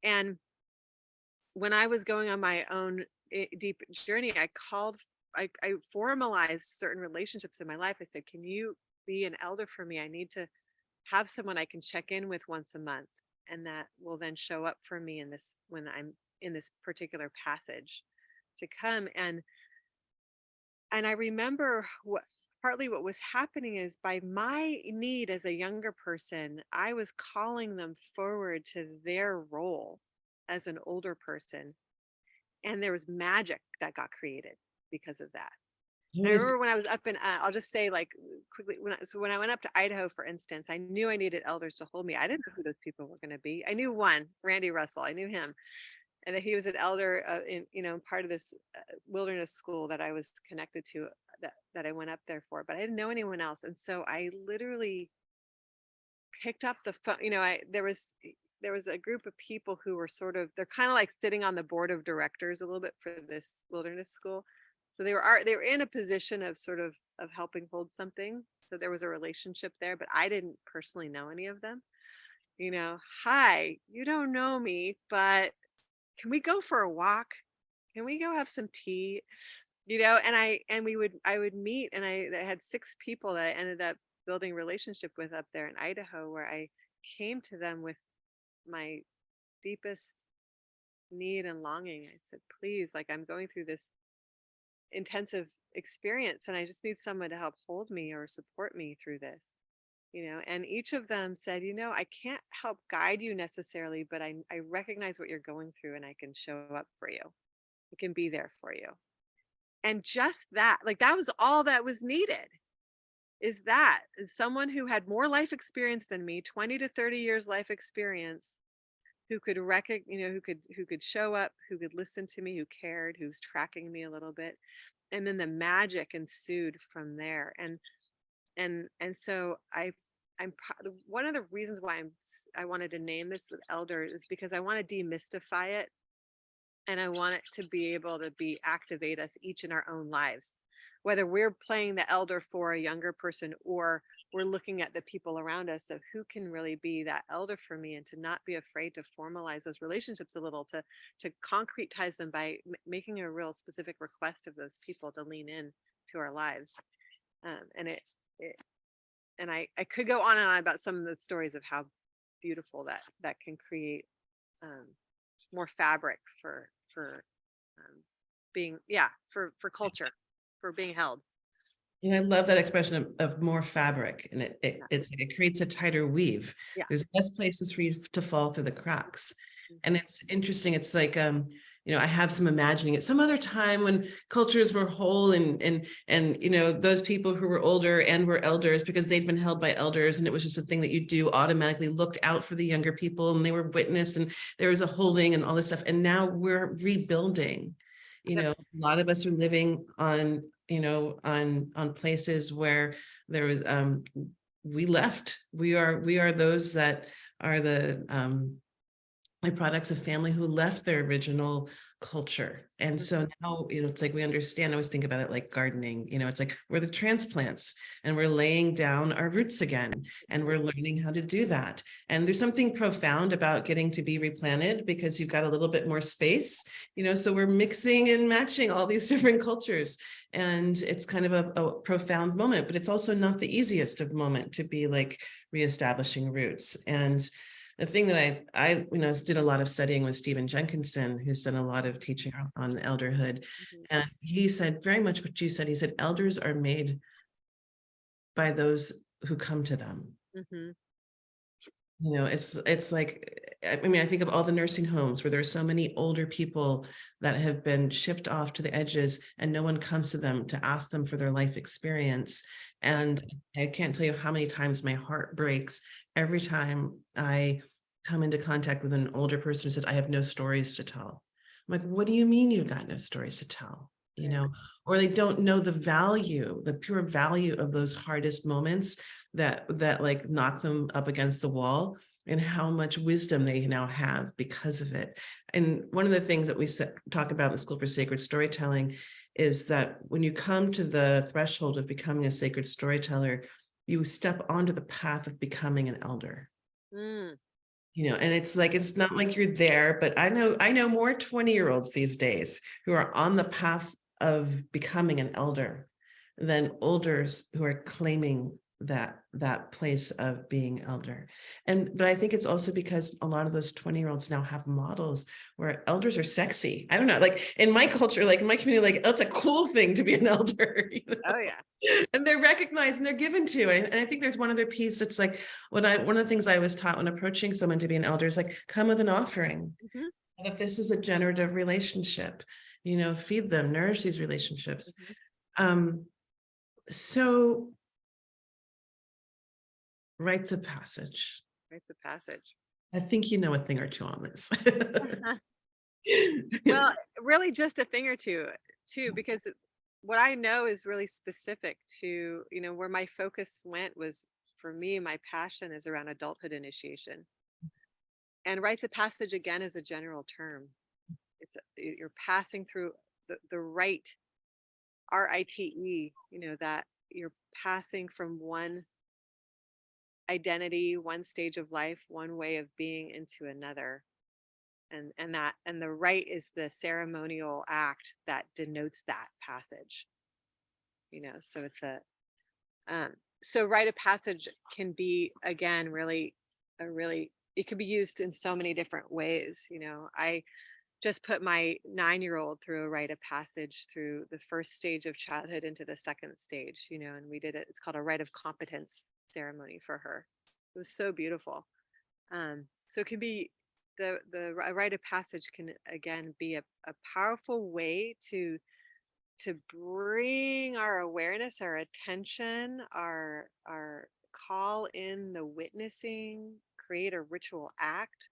And when I was going on my own deep journey, I formalized certain relationships in my life. I said, can you be an elder for me? I need to have someone I can check in with once a month, and that will then show up for me in this, when I'm in this particular passage to come. And I remember partly what was happening is, by my need as a younger person, I was calling them forward to their role as an older person. And there was magic that got created because of that. It And I was, remember when I was up in, I'll just say like quickly, when I went up to Idaho, for instance, I knew I needed elders to hold me. I didn't know who those people were going to be. I knew one, Randy Russell. I knew him, and that he was an elder in, part of this wilderness school that I was connected to, that I went up there for. But I didn't know anyone else, and so I literally picked up the phone. There was a group of people who were they're kind of like sitting on the board of directors a little bit for this wilderness school. So they were in a position of of helping hold something. So there was a relationship there, but I didn't personally know any of them. Hi, you don't know me, but can we go for a walk? Can we go have some tea? I would meet, and I had 6 people that I ended up building relationship with up there in Idaho, where I came to them with my deepest need and longing. I said, please, like, I'm going through this intensive experience, and I just need someone to help hold me or support me through this. And each of them said, I can't help guide you necessarily, but I recognize what you're going through, and I can show up for you. I can be there for you. And just that, like, that was all that was needed, is someone who had more life experience than me, 20 to 30 years life experience, who could who could show up, who could listen to me, who cared, who's tracking me a little bit. And then the magic ensued from there. And so one of the reasons why I wanted to name this with elder is because I want to demystify it, and I want it to be able to activate us each in our own lives, whether we're playing the elder for a younger person, or we're looking at the people around us of who can really be that elder for me, and to not be afraid to formalize those relationships a little, to concretize them by making a real specific request of those people to lean in to our lives. And it and I could go on and on about some of the stories of how beautiful that can create um, more fabric for being, for culture, for being held. I love that expression of more fabric, and Yeah. it creates a tighter weave. Yeah. There's less places for you to fall through the cracks. And Mhm. it's interesting. It's like, I have some imagining at some other time when cultures were whole, and those people who were older and were elders because they'd been held by elders, and it was just a thing that you do, automatically looked out for the younger people, and they were witnessed, and there was a holding and all this stuff. And now we're rebuilding. A lot of us are living on, on places where there was, we left. We are those that are the products of family who left their original culture. And so now, it's like we understand. I always think about it like gardening. It's like we're the transplants, and we're laying down our roots again, and we're learning how to do that. And there's something profound about getting to be replanted, because you've got a little bit more space, so we're mixing and matching all these different cultures. And it's kind of a profound moment, but it's also not the easiest of moment to be like reestablishing roots. And the thing that I did a lot of studying with Stephen Jenkinson, who's done a lot of teaching on elderhood. Mhm. And he said very much what you said. He said, elders are made by those who come to them. Mhm. It's like, I mean, I think of all the nursing homes where there are so many older people that have been shipped off to the edges and no one comes to them to ask them for their life experience. And I can't tell you how many times my heart breaks every time I come into contact with an older person who said, I have no stories to tell. I'm like, what do you mean you've got no stories to tell? You Yeah. know, or they don't know the value, the pure value of those hardest moments that like knock them up against the wall, and how much wisdom they now have because of it. And one of the things that we talk about in the School for Sacred Storytelling is that when you come to the threshold of becoming a sacred storyteller, you step onto the path of becoming an elder. Mm. And it's like, it's not like you're there, but I know more 20-year-olds these days who are on the path of becoming an elder than olders who are claiming that place of being elder. But I think it's also because a lot of those 20-year-olds now have models where elders are sexy. I don't know, like in my culture, like in my community, like, it's a cool thing to be an elder. Oh yeah. And they're recognized and they're given to. And I think there's one other piece that's like, one of the things I was taught when approaching someone to be an elder is like, come with an offering. Hmm. That this is a generative relationship, feed them, nourish these relationships. Hmm. So rites of passage. Rites of passage. I think you know a thing or two on this. Well, really just a thing or two too, because what I know is really specific to, where my focus went was, for me, my passion is around adulthood initiation. And rites of passage, again, is a general term. You're passing through the rite, RITE, that you're passing from one identity, one stage of life, one way of being into another. And the rite is the ceremonial act that denotes that passage. So it's so rite of passage can be, again, really it can be used in so many different ways. I just put my 9-year-old through a rite of passage through the first stage of childhood into the second stage, and we did it. It's called a rite of competence ceremony for her. It was so beautiful. So it can be the rite of passage can, again, be a powerful way to bring our awareness, our attention, our call in the witnessing, create a ritual act.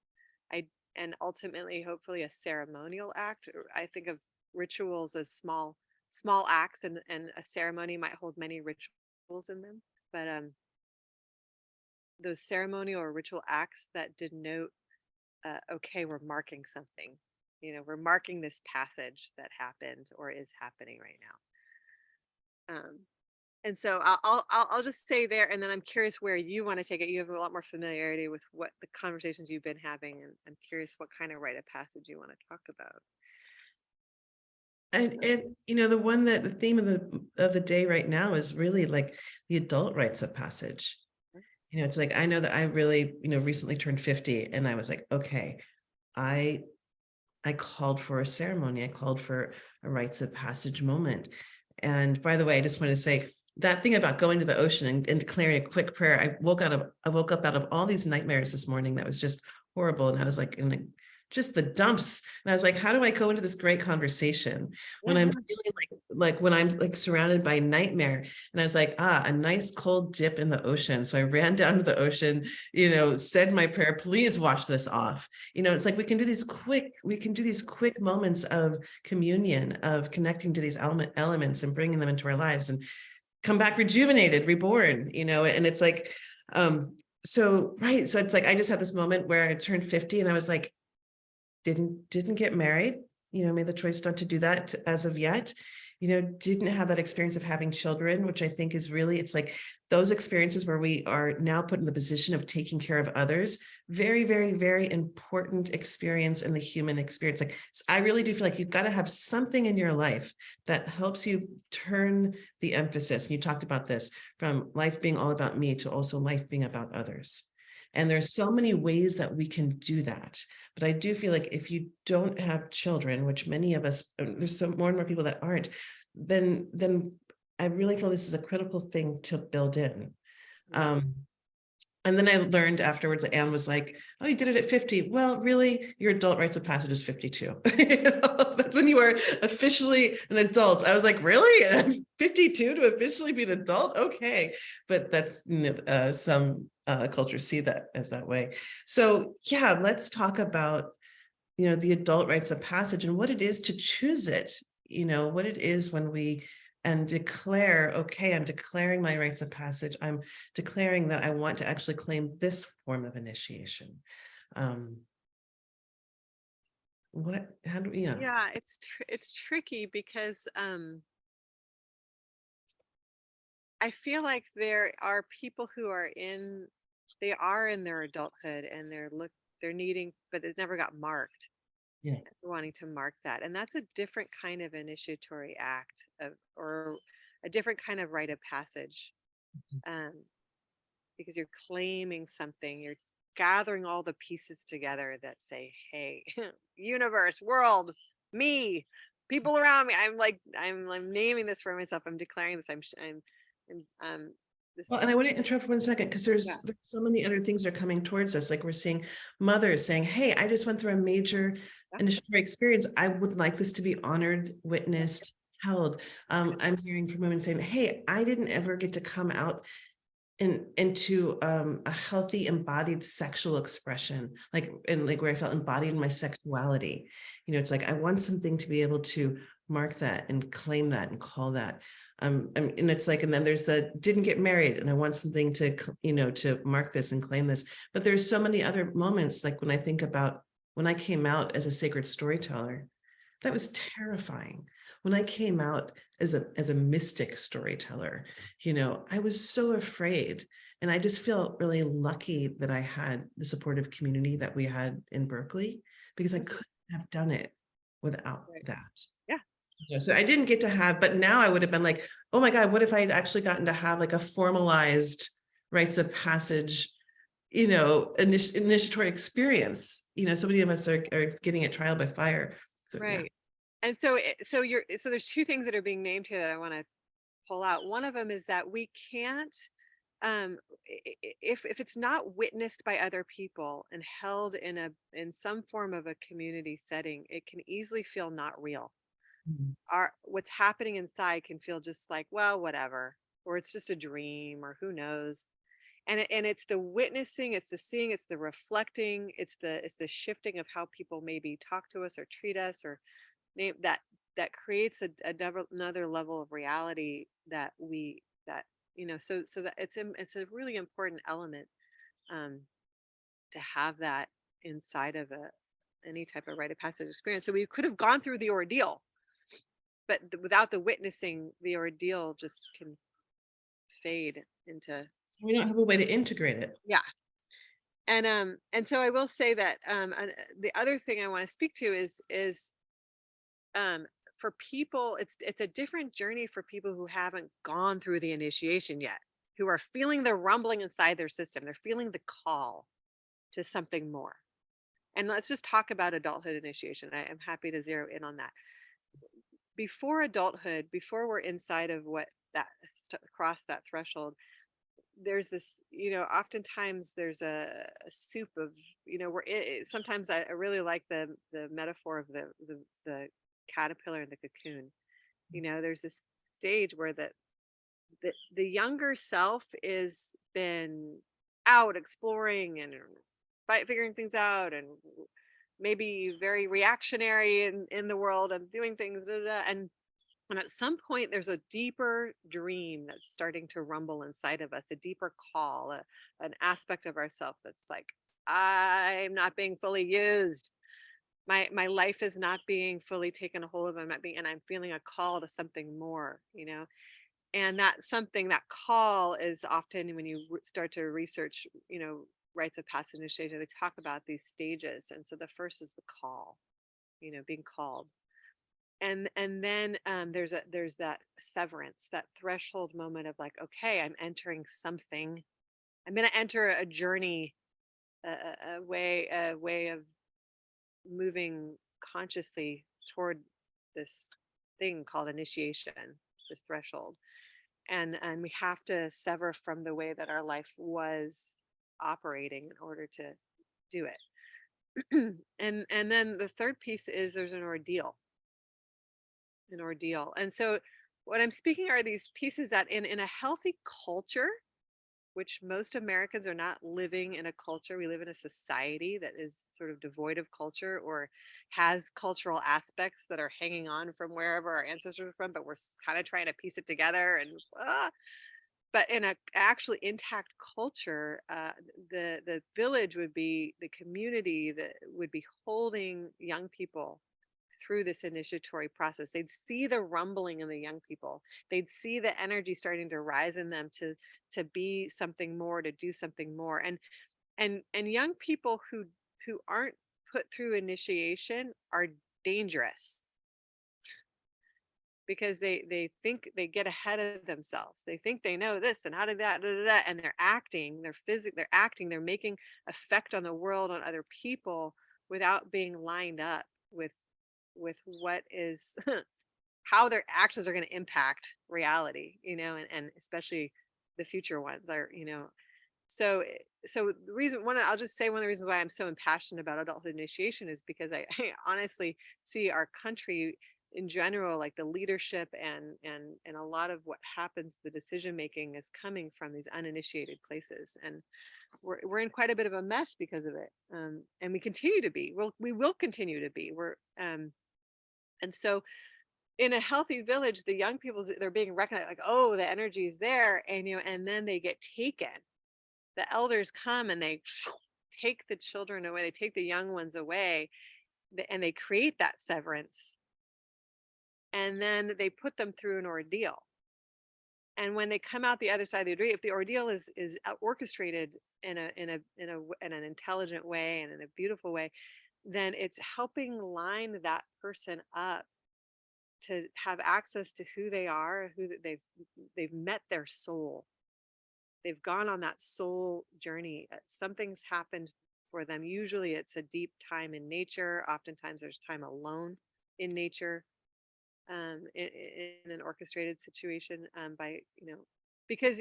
And ultimately, hopefully, a ceremonial act. I think of rituals as small acts, and a ceremony might hold many rituals in them. But those ceremonial or ritual acts that denote, okay, we're marking something. We're marking this passage that happened or is happening right now. And so I'll just say there, and then I'm curious where you want to take it. You have a lot more familiarity with what the conversations you've been having, and I'm curious what kind of rite of passage you want to talk about. And the theme of the day right now is really like the adult rites of passage. It's like, I know that I really, recently turned 50, and I was like, okay, I called for a ceremony. I called for a rites of passage moment. And by the way, I just want to say that thing about going to the ocean and declaring a quick prayer. I woke up out of all these nightmares this morning that was just horrible. And I was like, in just the dumps. And I was like, how do I go into this great conversation when I'm feeling like when I'm like surrounded by nightmare? And I was like, a nice cold dip in the ocean. So I ran down to the ocean, said my prayer, please wash this off. It's like we can do these quick moments of communion, of connecting to these elements and bringing them into our lives and come back rejuvenated, reborn, and it's like, so it's like, I just had this moment where I turned 50 and I was like, didn't get married, made the choice not to do that as of yet, didn't have that experience of having children, which I think is really, it's like those experiences where we are now put in the position of taking care of others. Very, very, very important experience in the human experience. Like, I really do feel like you've got to have something in your life that helps you turn the emphasis. And you talked about this, from life being all about me to also life being about others. And there's so many ways that we can do that. But I do feel like if you don't have children, which many of us, there's more and more people that aren't, then I really feel this is a critical thing to build in. And then I learned afterwards that Anne was like, oh, you did it at 50. Well, really, your adult rites of passage is 52. But when you are officially an adult, I was like, really? 52 to officially be an adult? Okay. But that's, some cultures see that as that way. So yeah, let's talk about, the adult rites of passage and what it is to choose it, what it is when we and declare, okay, I'm declaring my rites of passage. I'm declaring that I want to actually claim this form of initiation. Um, how do we, Yeah, it's tricky because I feel like there are people who are they are in their adulthood and they're needing, but it never got marked, yeah. wanting to mark that. And that's a different kind of initiatory act or a different kind of rite of passage. Um, because you're claiming something, you're gathering all the pieces together that say, hey, universe, world, me, people around me. I'm naming this for myself. I'm declaring this. I'm this. Well, and I want to interrupt 1 second because Yeah, there's so many other things that are coming towards us. Like we're seeing mothers saying, hey, I just went through a major yeah, initiatory experience. I would like this to be honored, yeah, witnessed, held. I'm hearing from women saying, hey, I didn't ever get to come out into a healthy embodied sexual expression, like where I felt embodied in my sexuality. It's like I want something to be able to mark that and claim that and call that. And it's like, and then there's the didn't get married, and I want something to to mark this and claim this. But there's so many other moments, like when I think about when I came out as a sacred storyteller, that was terrifying. When I came out as a mystic storyteller, I was so afraid. And I just feel really lucky that I had the supportive community that we had in Berkeley, because I mhm, couldn't have done it without right, that. yeah, So I didn't get to have, but now I would have been like, oh my God, what if I'd actually gotten to have like a formalized rites of passage, initiatory experience. So many of us are getting it trial by fire. So yeah. right. And so there's two things that are being named here that I want to pull out. One of them is that we can't if it's not witnessed by other people and held in some form of a community setting, it can easily feel not real. Mhm. Our What's happening inside can feel just like, well, whatever, or it's just a dream, or who knows. And it's the witnessing, it's the seeing, it's the reflecting, it's the shifting of how people maybe talk to us or treat us or name that creates another level of reality that we that so that it's a really important element um to have that inside of any type of rite of passage experience. So we could have gone through the ordeal, but without the witnessing, the ordeal just can fade into. We don't have a way to integrate it. Yeah. And so I will say that the other thing I want to speak to is um for people, it's a different journey for people who haven't gone through the initiation yet, who are feeling the rumbling inside their system. They're feeling the call to something more. And let's just talk about adulthood initiation. I am happy to zero in on that. Before adulthood, before we're inside of what cross that threshold, there's this, oftentimes there's a soup of, sometimes I really like the metaphor of the caterpillar and the cocoon. There's this stage where the younger self is been out exploring and figuring things out and maybe very reactionary in the world and doing things, and at some point there's a deeper dream that's starting to rumble inside of us, a deeper call, an aspect of ourself that's like, I'm not being fully used, my life is not being fully taken a hold of, and I'm feeling a call to something more, and that something, that call is often when you start to research, rites of passage initiation, they talk about these stages. And so the first is the call, being called. And then there's that severance, that threshold moment of like, okay, I'm entering something. I'm going to enter a journey, a way of moving consciously toward this thing called initiation, this threshold. And we have to sever from the way that our life was operating in order to do it. And then the third piece is there's an ordeal. And so what I'm speaking are these pieces that in a healthy culture, which most Americans are not living in a culture. We live in a society that is sort of devoid of culture or has cultural aspects that are hanging on from wherever our ancestors are from, but we're kind of trying to piece it together. But in a actually intact culture, the village would be the community that would be holding young people through this initiatory process. They'd see the rumbling in the young people. They'd see the energy starting to rise in them to be something more, to do something more. And young people who aren't put through initiation are dangerous because they think they get ahead of themselves. They think they know this and how to that, da, da, da, and they're making effect on the world, on other people, without being lined up with what is how their actions are going to impact reality, and especially the future ones are, so the reason I'll just say one of the reasons why I'm so impassioned about adulthood initiation is because I honestly see our country in general, like the leadership and a lot of what happens, the decision making is coming from these uninitiated places, and we're in quite a bit of a mess because of it, and we continue to be. We will continue to be. And so in a healthy village, the young people, they're being recognized, like, oh, the energy is there, and then they get taken. The elders come and they take the children away, they take the young ones away, and they create that severance, and then they put them through an ordeal. And when they come out the other side of the ordeal, if the ordeal is orchestrated in an intelligent way and in a beautiful way, then it's helping line that person up to have access to who they are, they've met their soul. They've gone on that soul journey. Something's happened for them. Usually it's a deep time in nature. Oftentimes there's time alone in nature, in an orchestrated situation, because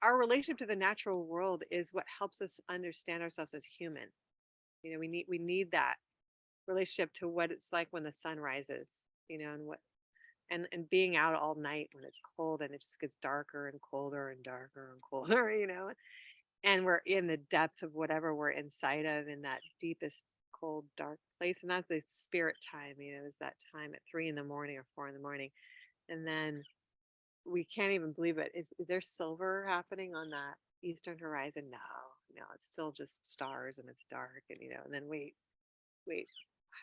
our relationship to the natural world is what helps us understand ourselves as human. We need that relationship to what it's like when the sun rises, and being out all night when it's cold and it just gets darker and colder and darker and colder, and we're in the depth of whatever we're inside of, in that deepest cold dark place. And that's the spirit time, is that time at 3 in the morning or 4 in the morning. And then we can't even believe it. Is there silver happening on that eastern horizon? No, it's still just stars and it's dark, and then wait,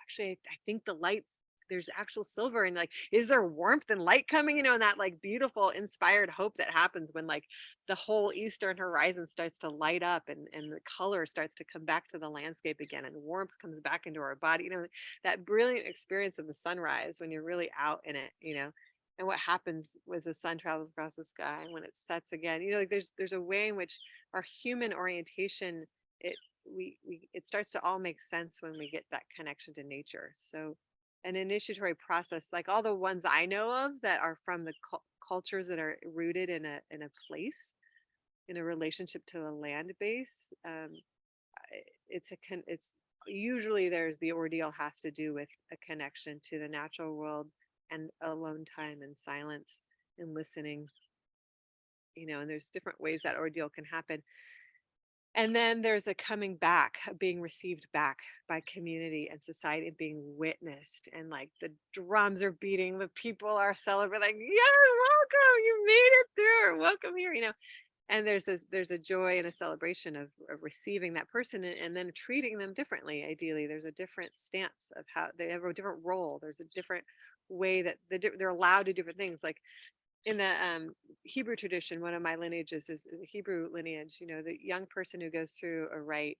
actually, I think there's actual silver, and like, is there warmth and light coming, and that like beautiful inspired hope that happens when like the whole eastern horizon starts to light up, and the color starts to come back to the landscape again, and warmth comes back into our body, that brilliant experience of the sunrise when you're really out in it, and what happens with the sun travels across the sky and when it sets again, like there's a way in which our human orientation, it it starts to all make sense when we get that connection to nature. So an initiatory process, like all the ones I know of that are from the cultures that are rooted in a place, in a relationship to a land base, it's usually there's the ordeal has to do with a connection to the natural world and alone time and silence and listening, and there's different ways that ordeal can happen. And then there's a coming back, being received back by community and society, and being witnessed. And like the drums are beating, the people are celebrating, like, yeah, welcome, you made it through, welcome here, And there's a joy and a celebration of receiving that person, and then treating them differently. Ideally, there's a different stance of how they have a different role. There's a different way that they're allowed to do different things. Like in the Hebrew tradition, one of my lineages is the Hebrew lineage. The young person who goes through a rite,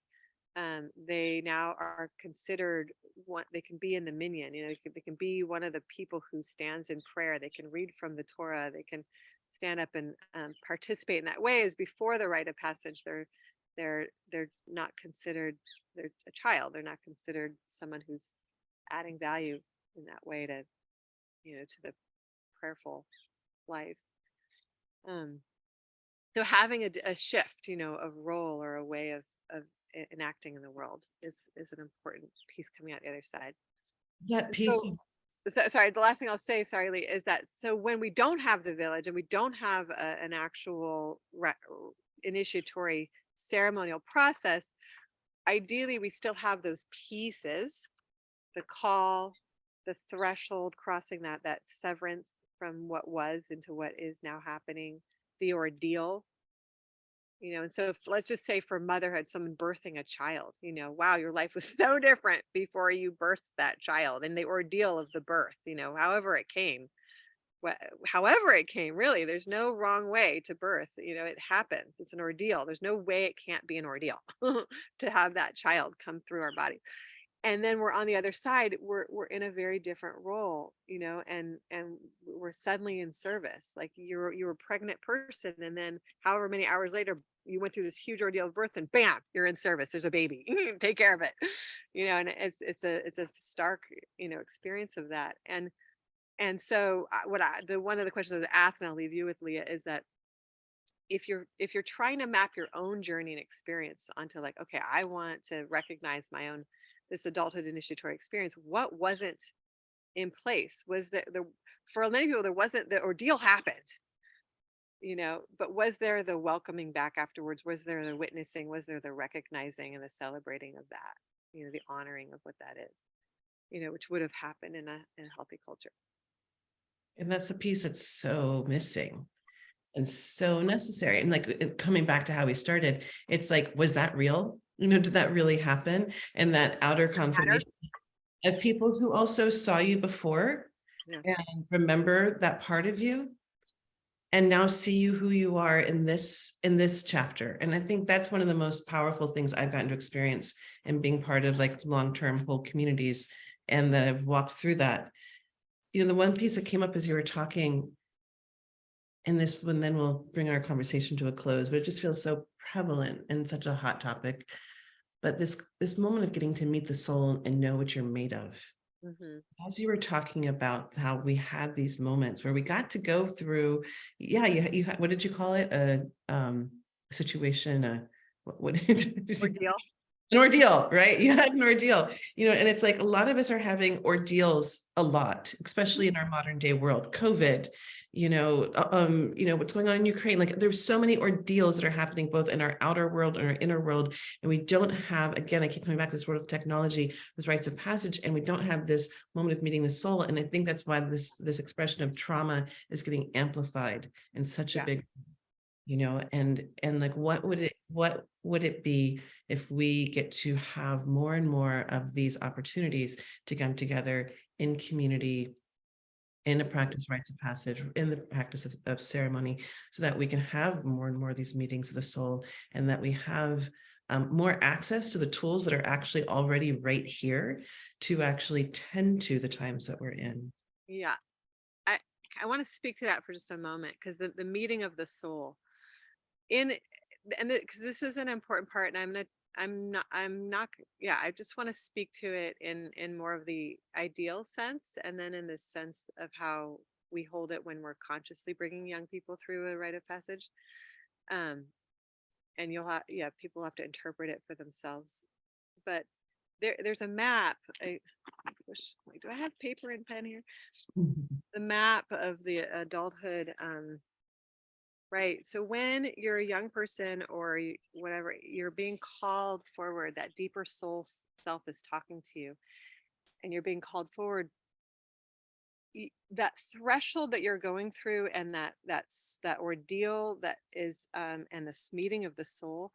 they now are considered one. They can be in the minyan. They can be one of the people who stands in prayer. They can read from the Torah. They can stand up and participate in that way. As before the rite of passage, they're not considered. They're a child. They're not considered someone who's adding value in that way to the prayerful life. Um, So having a shift, of role or a way of enacting in the world is an important piece coming out the other side. That And piece of sorry, the last thing I'll say, sorry, Lee, is that so when we don't have the village and we don't have an actual initiatory ceremonial process, ideally we still have those pieces, the call, the threshold, crossing that severance from what was into what is now happening, the ordeal. And so if, let's just say for motherhood, someone birthing a child, wow, your life was so different before you birthed that child, and the ordeal of the birth, however it came, however it came, really, there's no wrong way to birth. It happens. It's an ordeal. There's no way it can't be an ordeal to have that child come through our body. And then we're on the other side, we're in a very different role, and we're suddenly in service. Like you're a pregnant person, and then however many hours later you went through this huge ordeal of birth, and bam, you're in service. There's a baby. Take care of it. And it's a stark, experience of that. And so the one of the questions I was asked, and I'll leave you with, Leah, is that if you're trying to map your own journey and experience onto, like, okay, I want to recognize my own, this adulthood initiatory experience, what wasn't in place? Was that the For many people, there wasn't, the ordeal happened, but was there the welcoming back afterwards? Was there the witnessing? Was there the recognizing and the celebrating of that, the honoring of what that is, which would have happened in a healthy culture. and that's the piece that's so missing and so necessary. And like coming back to how we started, it's like, was that real? Did that really happen? And that outer Matter. confirmation of people who also saw you before Yeah. and remember that part of you, and now see you who you are in this chapter. And I think that's one of the most powerful things I've gotten to experience in being part of like long-term whole communities, and that I've walked through that. The one piece that came up as you were talking, and this one, then we'll bring our conversation to a close, but it just feels so prevalent and such a hot topic. But this moment of getting to meet the soul and know what you're made of. Mm-hmm. As you were talking about how we had these moments where we got to go through, yeah, you had, what did you call it? A situation, what did you, Ordeal. an ordeal, right? You had an ordeal, and it's like a lot of us are having ordeals a lot, especially in our modern day world. COVID, what's going on in Ukraine. Like there's so many ordeals that are happening both in our outer world and our inner world. And we don't have, again, I keep coming back to this world of technology, this rites of passage, and we don't have this moment of meeting the soul. And I think that's why this expression of trauma is getting amplified in such a Yeah. big, and like what would it be if we get to have more and more of these opportunities to come together in community, in a practice rites of passage, in the practice of ceremony, so that we can have more and more of these meetings of the soul, and that we have more access to the tools that are actually already right here to actually tend to the times that we're in. Yeah. I want to speak to that for just a moment, because the meeting of the soul in and because this is an important part, and I'm not yeah, I just want to speak to it in more of the ideal sense, and then in the sense of how we hold it when we're consciously bringing young people through a rite of passage. um and people have to interpret it for themselves, but there's a map. I wish, wait, do I have paper and pen here? The map of the adulthood. Right. So when you're a young person, or whatever, you're being called forward, that deeper soul self is talking to you, and you're being called forward. That threshold that you're going through, and that ordeal that is, and this meeting of the soul,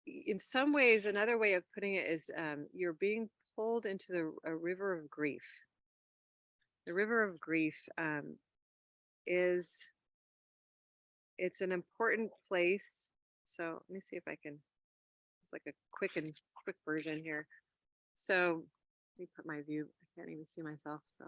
in some ways, another way of putting it is, you're being pulled into a river of grief. The river of grief, is it's an important place. So let me see if I can, it's like a quick version here. So let me put my view. I can't even see myself. So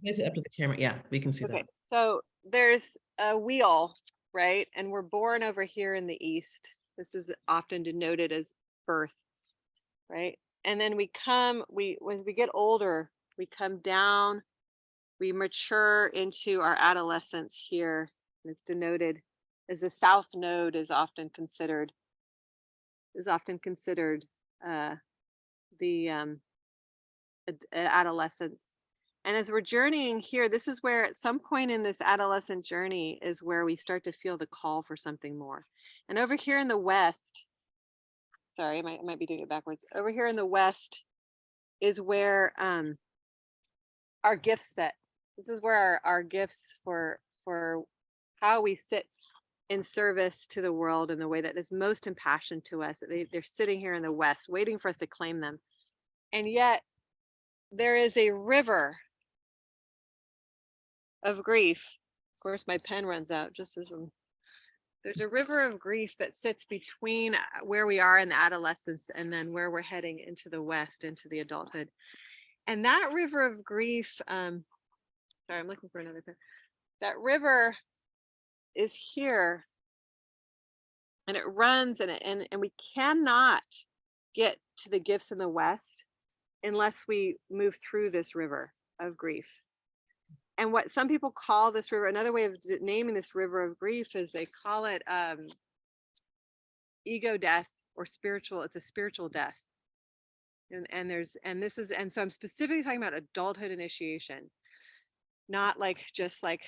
Is it up to the camera? Yeah, we can see okay. that. So there's a wheel, right? And we're born over here in the east. This is often denoted as birth, right? And then when we get older, we come down, we mature into our adolescence here and it's denoted as the south node is often considered uh, the adolescence. And as we're journeying here, this is where at some point in this adolescent journey is where we start to feel the call for something more. And over here in the West, sorry, I might be doing it backwards. Over here in the West is where our gifts set. This is where our gifts for how we sit in service to the world in the way that is most impassioned to us. They're sitting here in the West, waiting for us to claim them. And yet there is a river of grief. Of course, my pen runs out just as there's a river of grief that sits between where we are in the adolescence and then where we're heading into the West, into the adulthood. And that river of grief, sorry, I'm looking for another pen. That river is here and it runs and we cannot get to the gifts in the West unless we move through this river of grief. And what some people call this river, another way of naming this river of grief is they call it ego death or spiritual, it's a spiritual death. And so I'm specifically talking about adulthood initiation, not like just like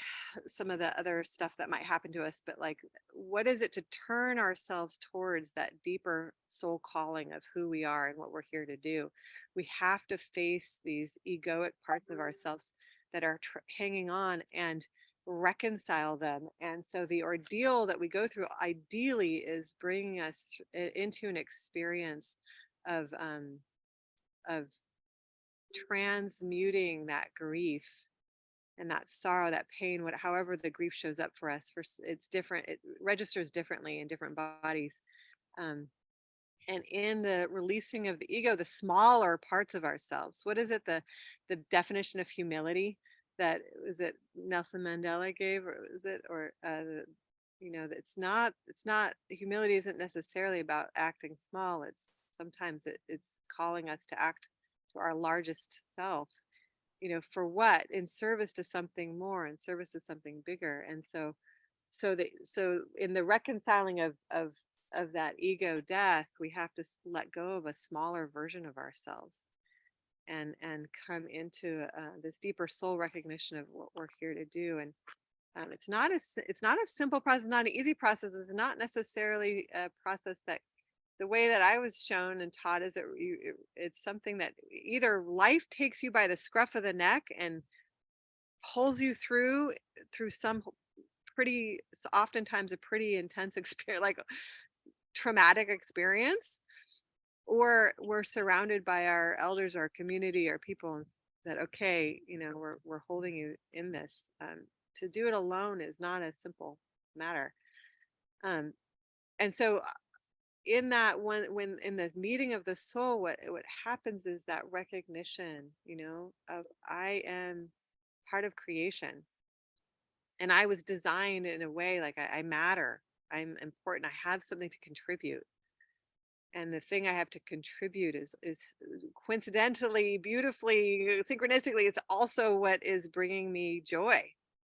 some of the other stuff that might happen to us, but like what is it to turn ourselves towards that deeper soul calling of who we are and what we're here to do. We have to face these egoic parts of ourselves that are hanging on and reconcile them. And so the ordeal that we go through ideally is bringing us into an experience of transmuting that grief and that sorrow, that pain, however the grief shows up for us. It's different. It registers differently in different bodies. And in the releasing of the ego, the smaller parts of ourselves. What is it? The definition of humility that was it Nelson Mandela gave, or is it, or it's not humility isn't necessarily about acting small. It's sometimes it's calling us to act to our largest self, for what? In service to something more, in service to something bigger. And so in the reconciling of that ego death, we have to let go of a smaller version of ourselves and come into this deeper soul recognition of what we're here to do. And it's not a simple process, not an easy process. It's not necessarily a process that the way that I was shown and taught is that it's something that either life takes you by the scruff of the neck and pulls you through some pretty, oftentimes a pretty intense experience, like traumatic experience, or we're surrounded by our elders, our community, our people that, okay, we're holding you in this. To do it alone is not a simple matter. And so in that when in the meeting of the soul, what happens is that recognition, of I am part of creation, and I was designed in a way like I matter, I'm important, I have something to contribute. And the thing I have to contribute is coincidentally, beautifully, synchronistically, it's also what is bringing me joy.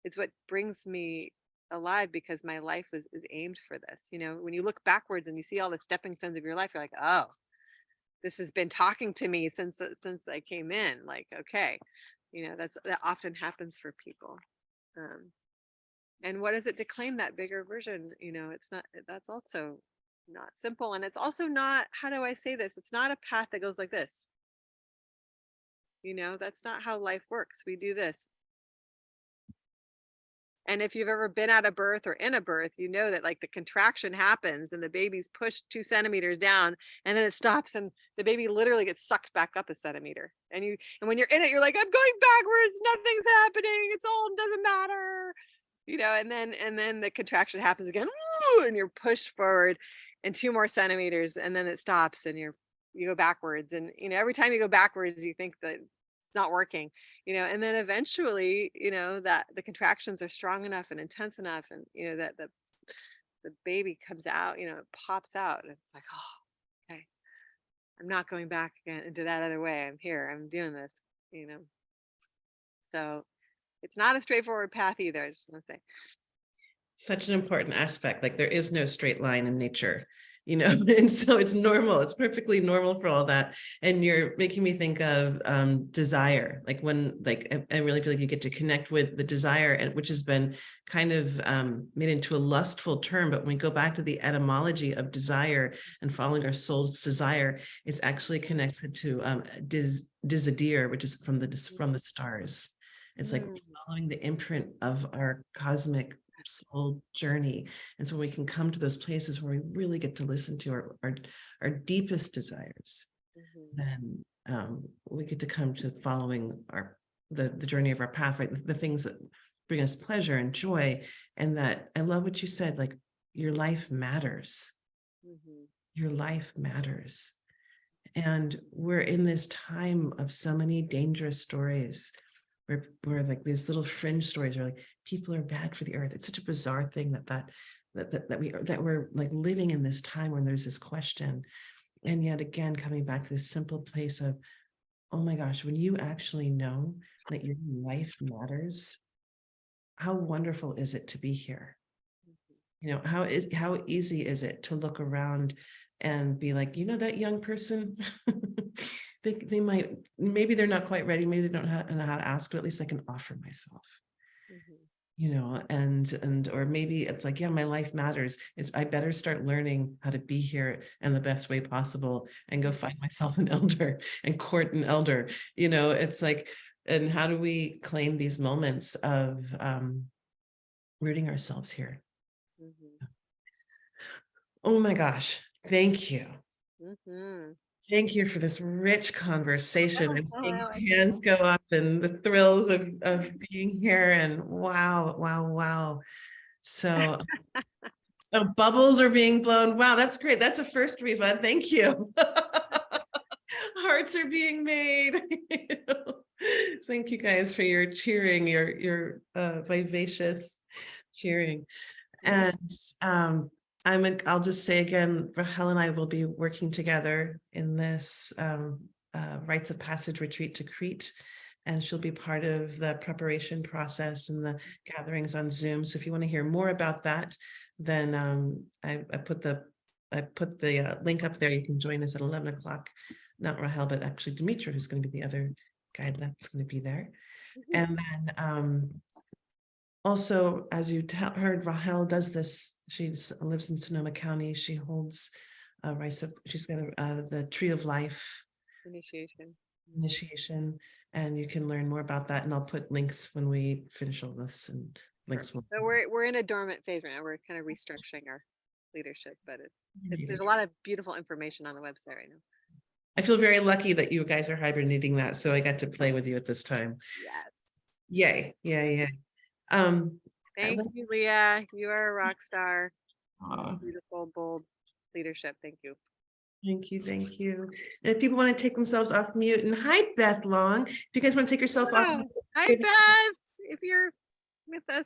It's what brings me alive, because my life is aimed for this. When you look backwards and you see all the stepping stones of your life, you're like, oh, this has been talking to me since I came in. Like, okay, that often happens for people. And what is it to claim that bigger version? It's not, that's also not simple. And it's also not, how do I say this? It's not a path that goes like this. That's not how life works. We do this. And if you've ever been at a birth or in a birth, you know that like the contraction happens and the baby's pushed 2 centimeters down, and then it stops and the baby literally gets sucked back up a centimeter. And when you're in it, you're like, I'm going backwards, nothing's happening, it's all doesn't matter. And then the contraction happens again, and you're pushed forward and 2 more centimeters, and then it stops and you go backwards. And every time you go backwards, you think that it's not working, and then eventually, that the contractions are strong enough and intense enough, and that the baby comes out, it pops out, and it's like, oh, okay, I'm not going back again into that other way. I'm here, I'm doing this, so it's not a straightforward path either, I just want to say. Such an important aspect. Like there is no straight line in nature, and so it's normal. It's perfectly normal for all that. And you're making me think of desire, like when, like, I really feel like you get to connect with the desire, and which has been kind of made into a lustful term. But when we go back to the etymology of desire and following our soul's desire, it's actually connected to desire, which is from the stars. It's like following the imprint of our cosmic soul journey. And so we can come to those places where we really get to listen to our deepest desires, then we get to come to following the journey of our path, right? The things that bring us pleasure and joy. And that, I love what you said, like your life matters. Your life matters. And we're in this time of so many dangerous stories where like these little fringe stories are like, people are bad for the earth. It's such a bizarre thing that we're like living in this time when there's this question. And yet again, coming back to this simple place of, oh my gosh, when you actually know that your life matters, how wonderful is it to be here? How easy is it to look around and be like, that young person, they might, maybe they're not quite ready, maybe they don't know how to ask, but at least I can offer myself. And or maybe it's like, yeah, my life matters. I better start learning how to be here in the best way possible and go find myself an elder and court an elder. It's like, and how do we claim these moments of rooting ourselves here? Oh my gosh, thank you. Thank you for this rich conversation. I'm seeing hands go up and the thrills of being here, and wow. So bubbles are being blown. Wow, that's great. That's a first, Riva. Thank you. Hearts are being made. Thank you guys for your cheering, your vivacious cheering. And I'll just say again, Rahel and I will be working together in this Rites of Passage retreat to Crete, and she'll be part of the preparation process and the gatherings on Zoom. So if you want to hear more about that, then I put the link up there. You can join us at 11 o'clock. Not Rahel, but actually Dimitra, who's going to be the other guide that's going to be there. And then also, as you heard, Rahel does this. She lives in Sonoma County. She holds she's got the Tree of Life initiation, and you can learn more about that. And I'll put links when we finish all this, and links will. So we're in a dormant phase right now. We're kind of restructuring our leadership, but there's a lot of beautiful information on the website right now. I feel very lucky that you guys are hibernating that, so I got to play with you at this time. Yes. Yay. Thank you, Leah. You are a rock star. Beautiful, bold leadership. Thank you. Thank you. And if people want to take themselves off mute, and hi, Beth Long. If you guys want to take yourself off mute, hi, Beth. If you're with us,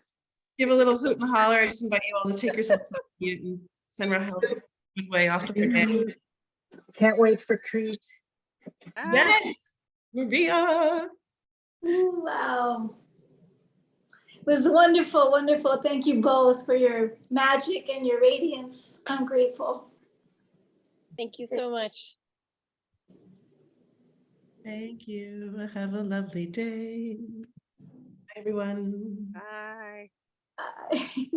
give a little hoot and holler. I just invite you all to take yourselves off mute and send Rahel good way off to her day. Can't wait for Crete. Yes, Maria. Ooh, wow. It was wonderful. Thank you both for your magic and your radiance. I'm grateful. Thank you so much. Thank you. Have a lovely day. Bye, everyone. bye. Bye.